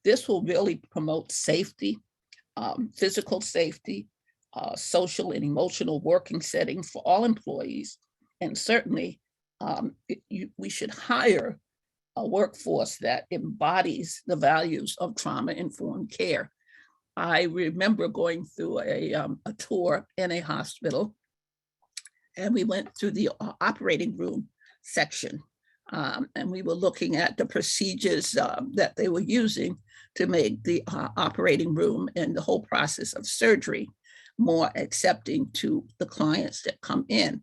This will really promote safety, physical safety, social and emotional working settings for all employees. And certainly we should hire a workforce that embodies the values of trauma-informed care. I remember going through a tour in a hospital, and we went through the operating room section, and we were looking at the procedures that they were using to make the operating room and the whole process of surgery more accepting to the clients that come in.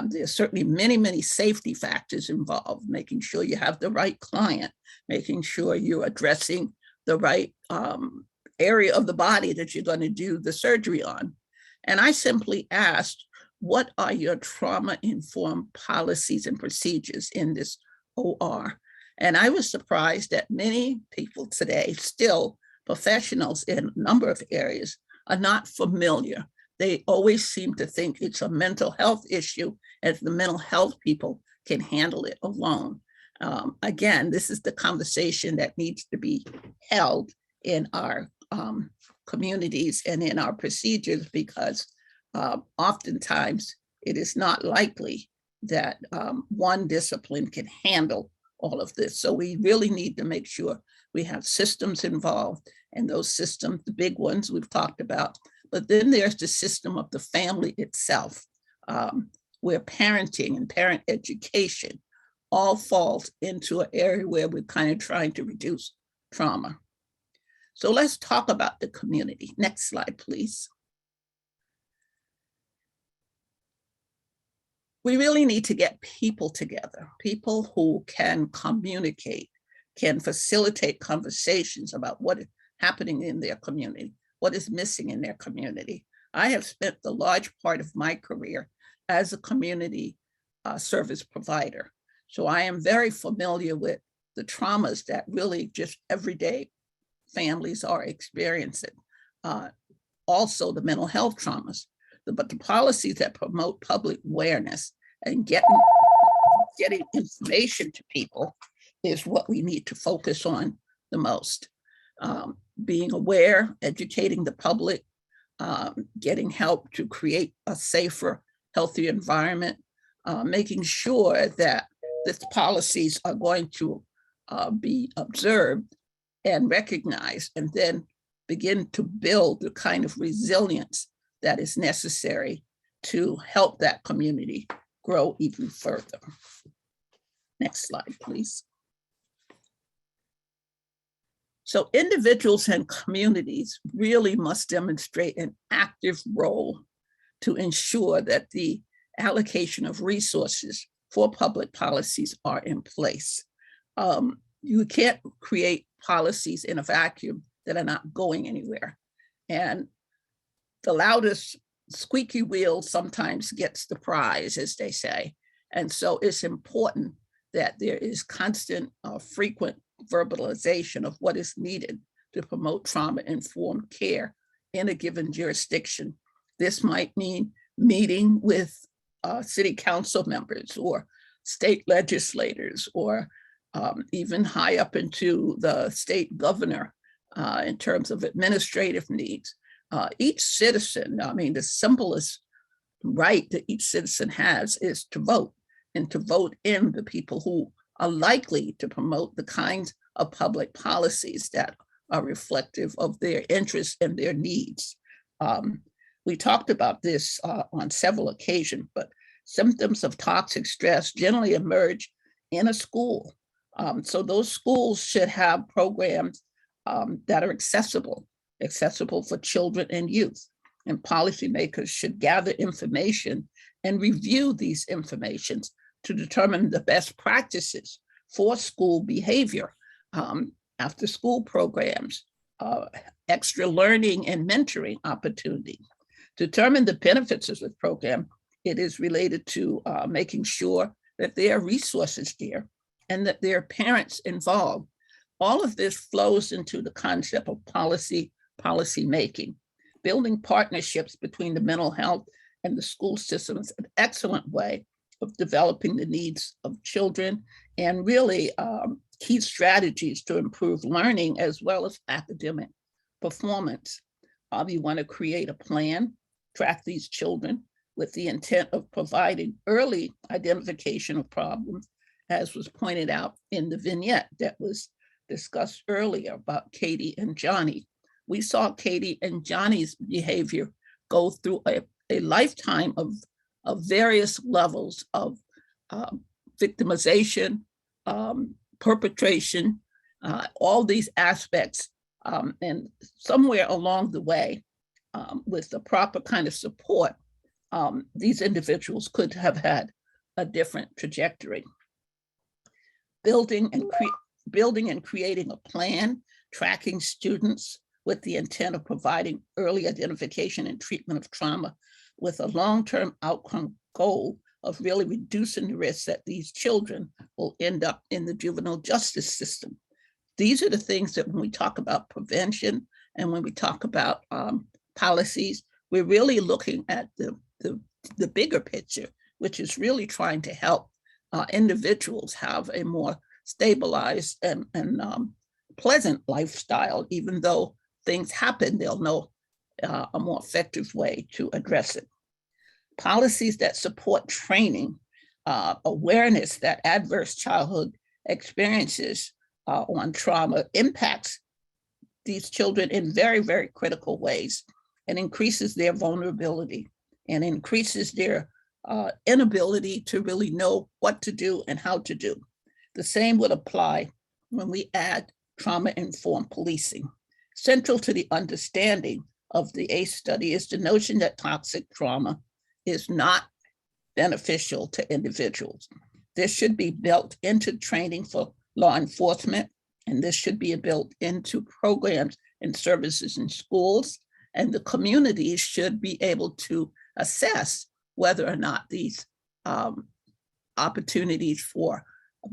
There's certainly many, many safety factors involved, making sure you have the right client, making sure you're addressing the right area of the body that you're going to do the surgery on. And I simply asked, what are your trauma-informed policies and procedures in this OR? And I was surprised that many people today, still professionals in a number of areas, are not familiar. They always seem to think it's a mental health issue, and the mental health people can handle it alone. Again, this is the conversation that needs to be held in our communities and in our procedures, because oftentimes it is not likely that one discipline can handle all of this. So we really need to make sure we have systems involved, and those systems, the big ones we've talked about, but then there's the system of the family itself, where parenting and parent education all falls into an area where we're kind of trying to reduce trauma. So let's talk about the community. Next slide, please. We really need to get people together, people who can communicate, can facilitate conversations about what is happening in their community, what is missing in their community. I have spent the large part of my career as a community service provider. So I am very familiar with the traumas that really just everyday families are experiencing. Also the mental health traumas, but the policies that promote public awareness and getting information to people is what we need to focus on the most. Being aware, educating the public, getting help to create a safer, healthier environment, making sure that these policies are going to be observed and recognized, and then begin to build the kind of resilience that is necessary to help that community grow even further. Next slide, please. So individuals and communities really must demonstrate an active role to ensure that the allocation of resources for public policies are in place. You can't create policies in a vacuum that are not going anywhere. And the loudest squeaky wheel sometimes gets the prize, as they say. And so it's important that there is constant, frequent verbalization of what is needed to promote trauma-informed care in a given jurisdiction. This might mean meeting with city council members or state legislators, or even high up into the state governor in terms of administrative needs. Each citizen, I mean, the simplest right that each citizen has is to vote, and to vote in the people who are likely to promote the kinds of public policies that are reflective of their interests and their needs. We talked about this on several occasions, but symptoms of toxic stress generally emerge in a school. So those schools should have programs that are accessible for children and youth. And policymakers should gather information and review these informations to determine the best practices for school behavior, after school programs, extra learning and mentoring opportunity. To determine the benefits of this program, it is related to making sure that there are resources there and that there are parents involved. All of this flows into the concept of policy making. Building partnerships between the mental health and the school system is an excellent way of developing the needs of children, and really key strategies to improve learning as well as academic performance. You want to create a plan, track these children with the intent of providing early identification of problems, as was pointed out in the vignette that was discussed earlier about Katie and Johnny. We saw Katie and Johnny's behavior go through a lifetime of various levels of victimization, perpetration, all these aspects. And somewhere along the way, with the proper kind of support, these individuals could have had a different trajectory. Building and creating a plan, tracking students with the intent of providing early identification and treatment of trauma with a long-term outcome goal of really reducing the risk that these children will end up in the juvenile justice system. These are the things that when we talk about prevention and when we talk about policies, we're really looking at the bigger picture, which is really trying to help individuals have a more stabilized and pleasant lifestyle. Even though things happen, they'll know a more effective way to address it. Policies that support training, awareness that adverse childhood experiences on trauma impacts these children in very, very critical ways and increases their vulnerability and increases their inability to really know what to do and how to do. The same would apply when we add trauma-informed policing. Central to the understanding of the ACE study is the notion that toxic trauma is not beneficial to individuals. This should be built into training for law enforcement, and this should be built into programs and services in schools, and the communities should be able to assess whether or not these opportunities for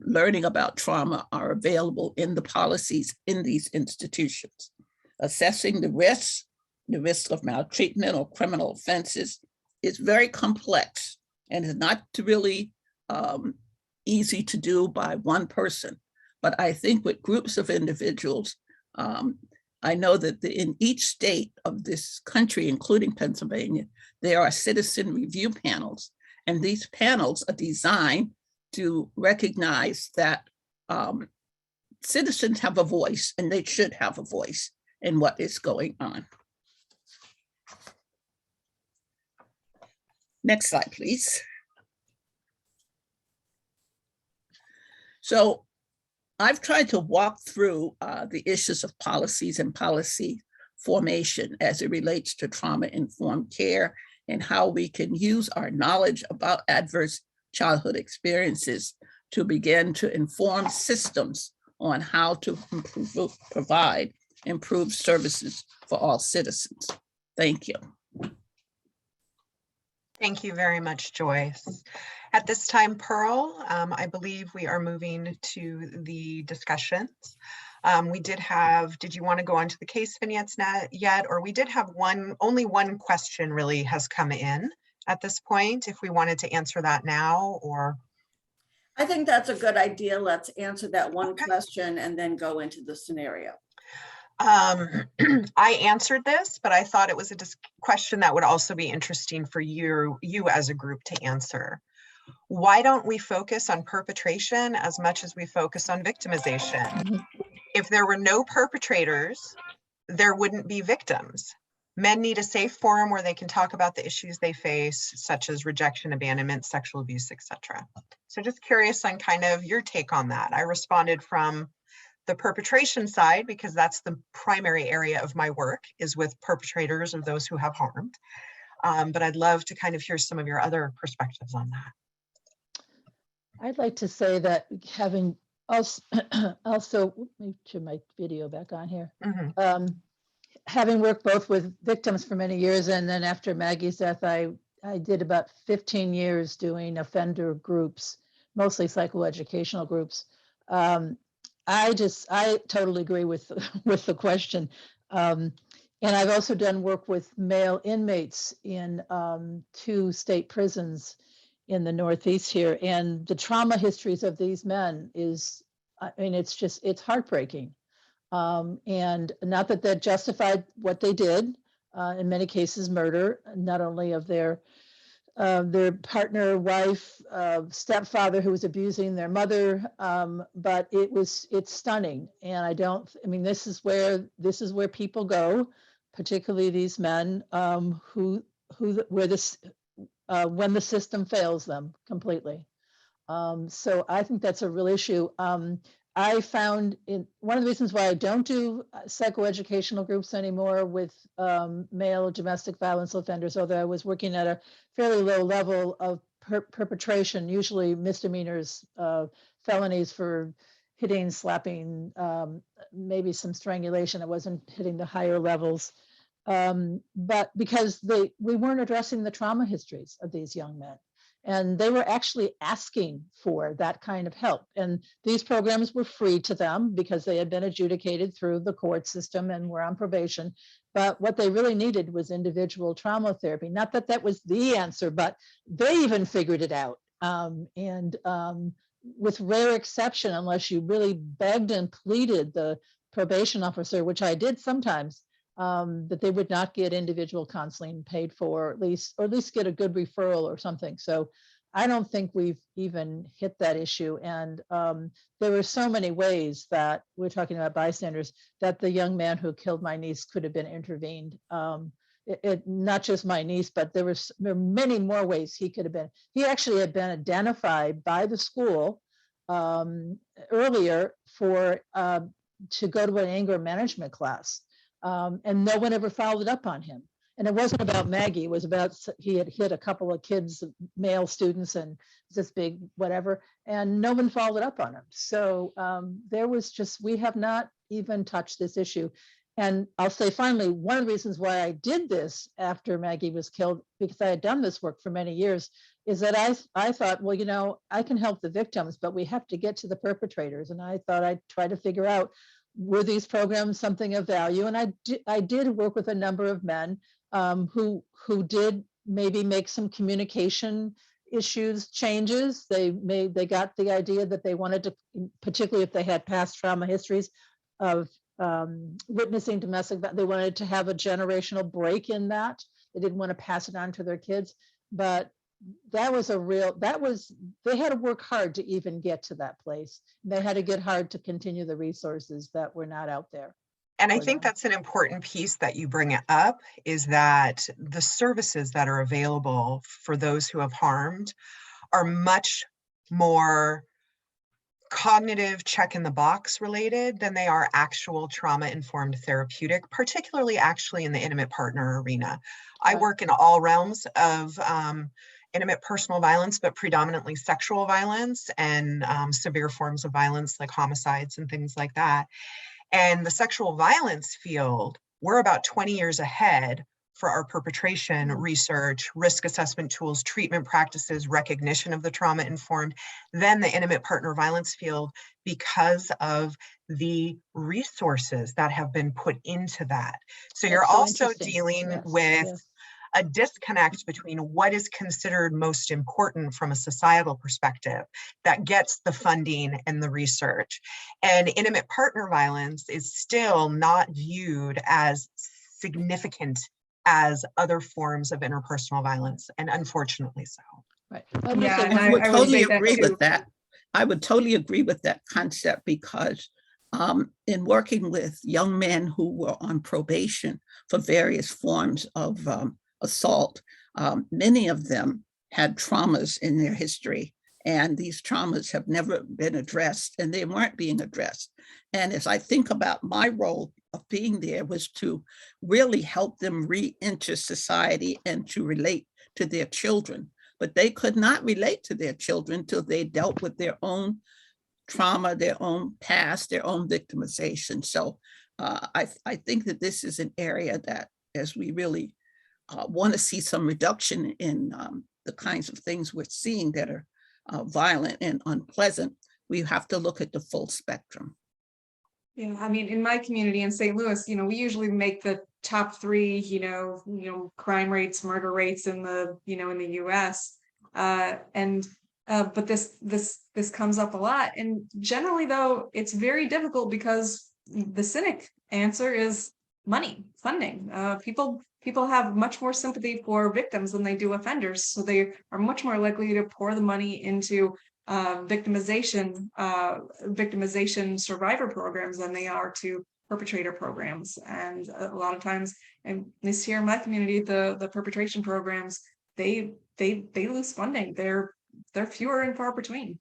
learning about trauma are available in the policies in these institutions. Assessing the risk of maltreatment or criminal offenses is very complex and is not really easy to do by one person. But I think with groups of individuals, I know that in each state of this country, including Pennsylvania, there are citizen review panels. And these panels are designed to recognize that citizens have a voice, and they should have a voice in what is going on. Next slide, please. So I've tried to walk through the issues of policies and policy formation as it relates to trauma-informed care and how we can use our knowledge about adverse childhood experiences to begin to inform systems on how to provide improved services for all citizens. Thank you. Thank you very much, Joyce. At this time, Pearl, I believe we are moving to the discussions. We did you want to go on to the case vignettes yet? Or we did have only one question really has come in at this point, if we wanted to answer that now, or. I think that's a good idea. Let's answer that one question and then go into the scenario. I answered this, but I thought it was a question that would also be interesting for you as a group to answer. Why don't we focus on perpetration as much as we focus on victimization? If there were no perpetrators, there wouldn't be victims. Men need a safe forum where they can talk about the issues they face, such as rejection, abandonment, sexual abuse, etc. So just curious on kind of your take on that. I responded from the perpetration side because that's the primary area of my work, is with perpetrators or those who have harmed. But I'd love to kind of hear some of your other perspectives on that. I'd like to say that having also let me turn my video back on here. Mm-hmm. Having worked both with victims for many years, and then after Maggie's death, I did about 15 years doing offender groups, mostly psychoeducational groups. I totally agree with the question. And I've also done work with male inmates in 2 state prisons in the Northeast here. And the trauma histories of these men is, I mean, it's heartbreaking. And not that justified what they did, in many cases murder, not only of their partner, wife, stepfather who was abusing their mother, but it's stunning. And I mean, this is where people go, particularly these men when the system fails them completely. So I think that's a real issue. I found one of the reasons why I don't do psychoeducational groups anymore with male domestic violence offenders, although I was working at a fairly low level of perpetration, usually misdemeanors, felonies for hitting, slapping, maybe some strangulation. I wasn't hitting the higher levels. But because we weren't addressing the trauma histories of these young men. And they were actually asking for that kind of help. And these programs were free to them because they had been adjudicated through the court system and were on probation. But what they really needed was individual trauma therapy. Not that that was the answer, but they even figured it out. With rare exception, unless you really begged and pleaded the probation officer, which I did sometimes, that they would not get individual counseling paid for, or at least get a good referral or something. So I don't think we've even hit that issue. And there were so many ways that we're talking about bystanders that the young man who killed my niece could have been intervened. Not just my niece, but there were many more ways he could have been. He actually had been identified by the school earlier to go to an anger management class. And no one ever followed up on him. And it wasn't about Maggie, it was about, he had hit a couple of kids, male students, and this big whatever, and no one followed up on him. So we have not even touched this issue. And I'll say finally, one of the reasons why I did this after Maggie was killed, because I had done this work for many years, is that I thought, well, I can help the victims, but we have to get to the perpetrators. And I thought I'd try to figure out, were these programs something of value? And I did work with a number of men who did maybe make some communication issues changes. They got the idea that they wanted to, particularly if they had past trauma histories of witnessing domestic, they wanted to have a generational break in that. They didn't want to pass it on to their kids, but they had to work hard to even get to that place. They had to get hard to continue the resources that were not out there. And I think that's an important piece that you bring up, is that the services that are available for those who have harmed are much more cognitive check in the box related than they are actual trauma informed therapeutic, particularly actually in the intimate partner arena. I work in all realms of intimate personal violence, but predominantly sexual violence and severe forms of violence like homicides and things like that. And the sexual violence field, we're about 20 years ahead for our perpetration research, risk assessment tools, treatment practices, recognition of the trauma informed than the intimate partner violence field, because of the resources that have been put into that. So you're also dealing with a disconnect between what is considered most important from a societal perspective that gets the funding and the research. And intimate partner violence is still not viewed as significant as other forms of interpersonal violence, and unfortunately so. Right. I would totally agree with that. I would totally agree with that concept, because in working with young men who were on probation for various forms of assault, many of them had traumas in their history, and these traumas have never been addressed, and they weren't being addressed. And as I think about my role of being there, was to really help them re-enter society and to relate to their children. But they could not relate to their children till they dealt with their own trauma, their own past, their own victimization. So I think that this is an area that, as we really want to see some reduction in the kinds of things we're seeing that are violent and unpleasant, we have to look at the full spectrum. Yeah, I mean, in my community in St. Louis, we usually make the top three, crime rates, murder rates in the, in the US. But this comes up a lot. And generally, though, it's very difficult because the cynic answer is money, funding. People have much more sympathy for victims than they do offenders. So they are much more likely to pour the money into victimization survivor programs than they are to perpetrator programs. And a lot of times, and this here in my community, the perpetration programs, they lose funding. They're fewer and far between.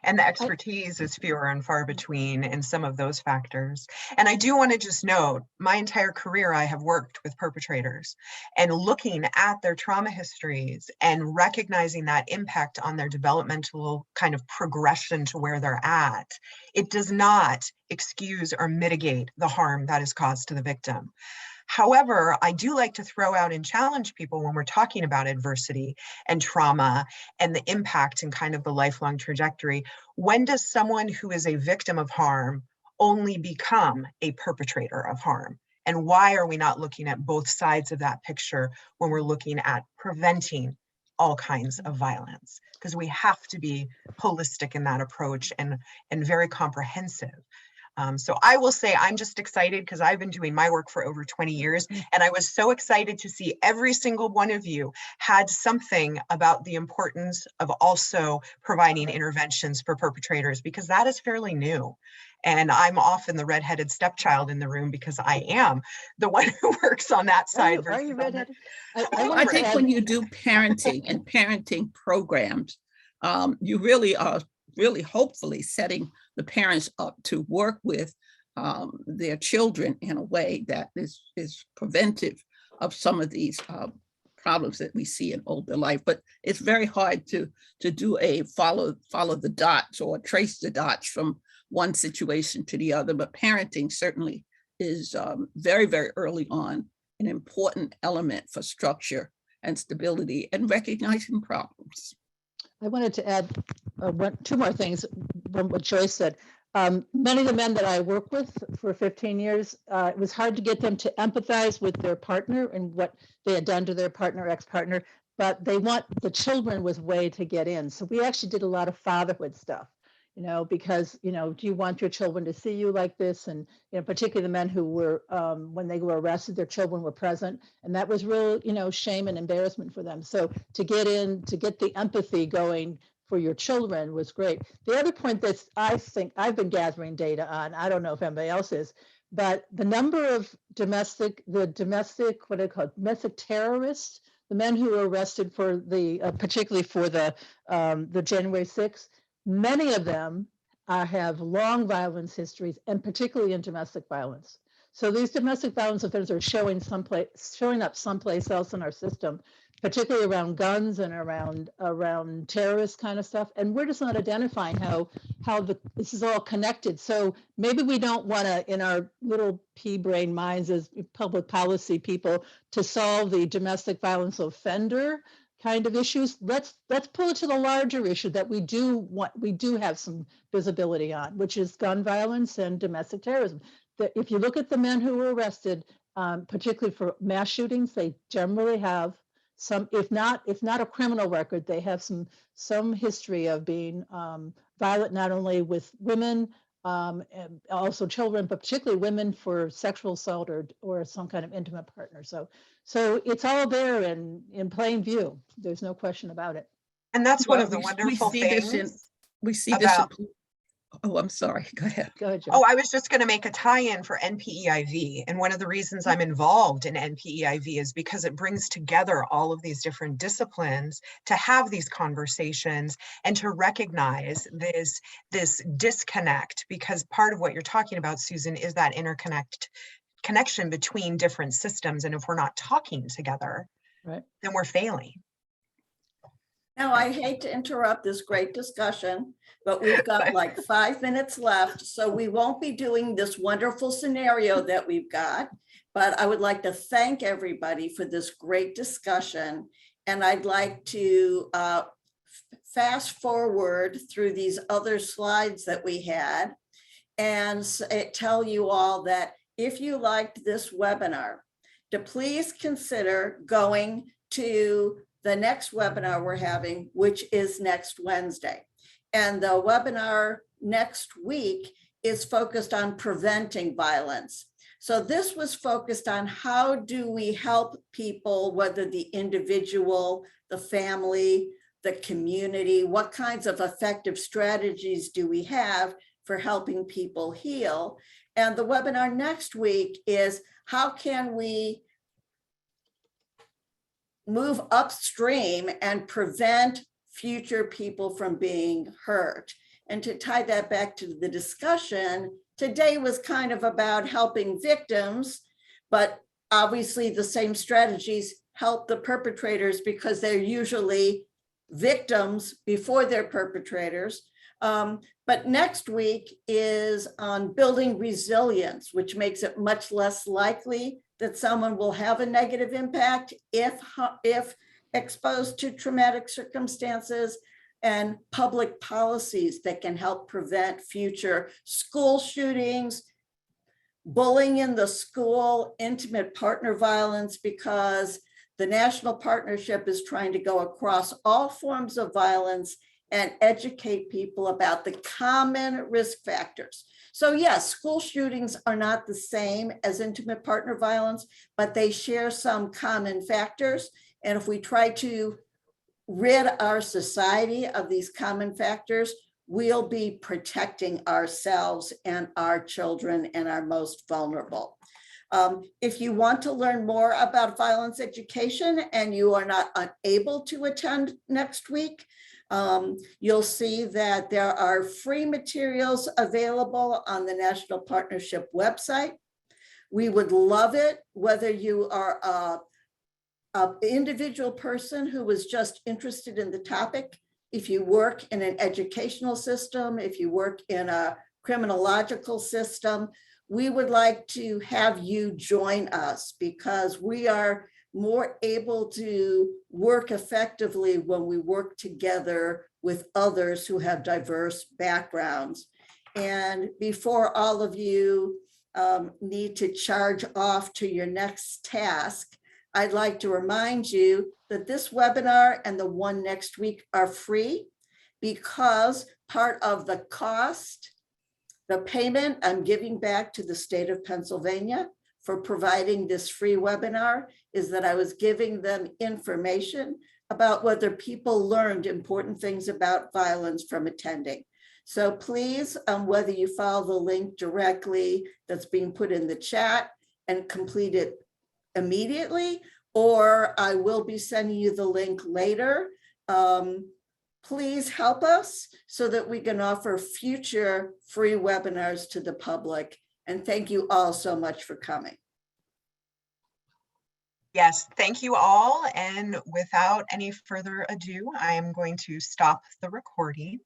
And the expertise is fewer and far between in some of those factors. And I do want to just note, my entire career, I have worked with perpetrators, and looking at their trauma histories and recognizing that impact on their developmental kind of progression to where they're at, it does not excuse or mitigate the harm that is caused to the victim. However, I do like to throw out and challenge people when we're talking about adversity and trauma and the impact and kind of the lifelong trajectory. When does someone who is a victim of harm only become a perpetrator of harm? And why are we not looking at both sides of that picture when we're looking at preventing all kinds of violence? Because we have to be holistic in that approach and very comprehensive. So I will say I'm just excited because I've been doing my work for over 20 years, and I was so excited to see every single one of you had something about the importance of also providing interventions for perpetrators, because that is fairly new. And I'm often the redheaded stepchild in the room because I am the one who works on that side. Are you redheaded? I think when you do parenting and parenting programs, you really are hopefully setting the parents up to work with their children in a way that is preventive of some of these problems that we see in older life. But it's very hard to do a follow the dots or trace the dots from one situation to the other. But parenting certainly is very, very early on an important element for structure and stability and recognizing problems. I wanted to add two more things from what Joyce said. Many of the men that I work with for 15 years, it was hard to get them to empathize with their partner and what they had done to their partner, ex-partner, but they want the children was way to get in. So we actually did a lot of fatherhood stuff, because, do you want your children to see you like this? And, particularly the men who were, when they were arrested, their children were present. And that was real, shame and embarrassment for them. So to get the empathy going for your children was great. The other point that I think I've been gathering data on, I don't know if anybody else is, but the number of domestic terrorists, the men who were arrested for particularly for the January 6th, many of them have long violence histories, and particularly in domestic violence. So these domestic violence offenders are showing up someplace else in our system, particularly around guns and around terrorist kind of stuff. And we're just not identifying how this is all connected. So maybe we don't want to, in our little pea brain minds as public policy people, to solve the domestic violence offender kind of issues. Let's pull it to the larger issue that we do have some visibility on, which is gun violence and domestic terrorism. That if you look at the men who were arrested, particularly for mass shootings, they generally have some, if not a criminal record, they have some history of being violent, not only with women, and also children, but particularly women for sexual assault or some kind of intimate partner. So it's all there in plain view. There's no question about it. And that's one of the wonderful things. We see this. Oh, I'm sorry. Go ahead. Go ahead, Joe. Oh, I was just going to make a tie-in for NPEIV. And one of the reasons I'm involved in NPEIV is because it brings together all of these different disciplines to have these conversations and to recognize this disconnect, because part of what you're talking about, Susan, is that connection between different systems. And if we're not talking together, right, then we're failing. Now, I hate to interrupt this great discussion, but we've got like 5 minutes left, so we won't be doing this wonderful scenario that we've got. But I would like to thank everybody for this great discussion. And I'd like to fast forward through these other slides that we had and tell you all that if you liked this webinar, to please consider going to the next webinar we're having, which is next Wednesday. And the webinar next week is focused on preventing violence. So this was focused on how do we help people, whether the individual, the family, the community, what kinds of effective strategies do we have for helping people heal? And the webinar next week is how can we move upstream and prevent future people from being hurt. And to tie that back to the discussion, today was kind of about helping victims, but obviously the same strategies help the perpetrators because they're usually victims before they're perpetrators. But next week is on building resilience, which makes it much less likely that someone will have a negative impact if exposed to traumatic circumstances, and public policies that can help prevent future school shootings, bullying in the school, intimate partner violence, because the national partnership is trying to go across all forms of violence and educate people about the common risk factors. So yes, school shootings are not the same as intimate partner violence, but they share some common factors. And if we try to rid our society of these common factors, we'll be protecting ourselves and our children and our most vulnerable. If you want to learn more about violence education and you are not unable to attend next week, you'll see that there are free materials available on the National Partnership website. We would love it, whether you are an individual person who was just interested in the topic, if you work in an educational system, if you work in a criminological system, we would like to have you join us because we are more able to work effectively when we work together with others who have diverse backgrounds. And before all of you need to charge off to your next task, I'd like to remind you that this webinar and the one next week are free because part of the cost, the payment I'm giving back to the state of Pennsylvania for providing this free webinar is that I was giving them information about whether people learned important things about violence from attending. So please, whether you follow the link directly that's being put in the chat and complete it immediately, or I will be sending you the link later. Please help us so that we can offer future free webinars to the public. And thank you all so much for coming. Yes, thank you all. And without any further ado, I am going to stop the recording.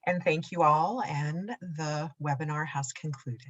And thank you all. And the webinar has concluded.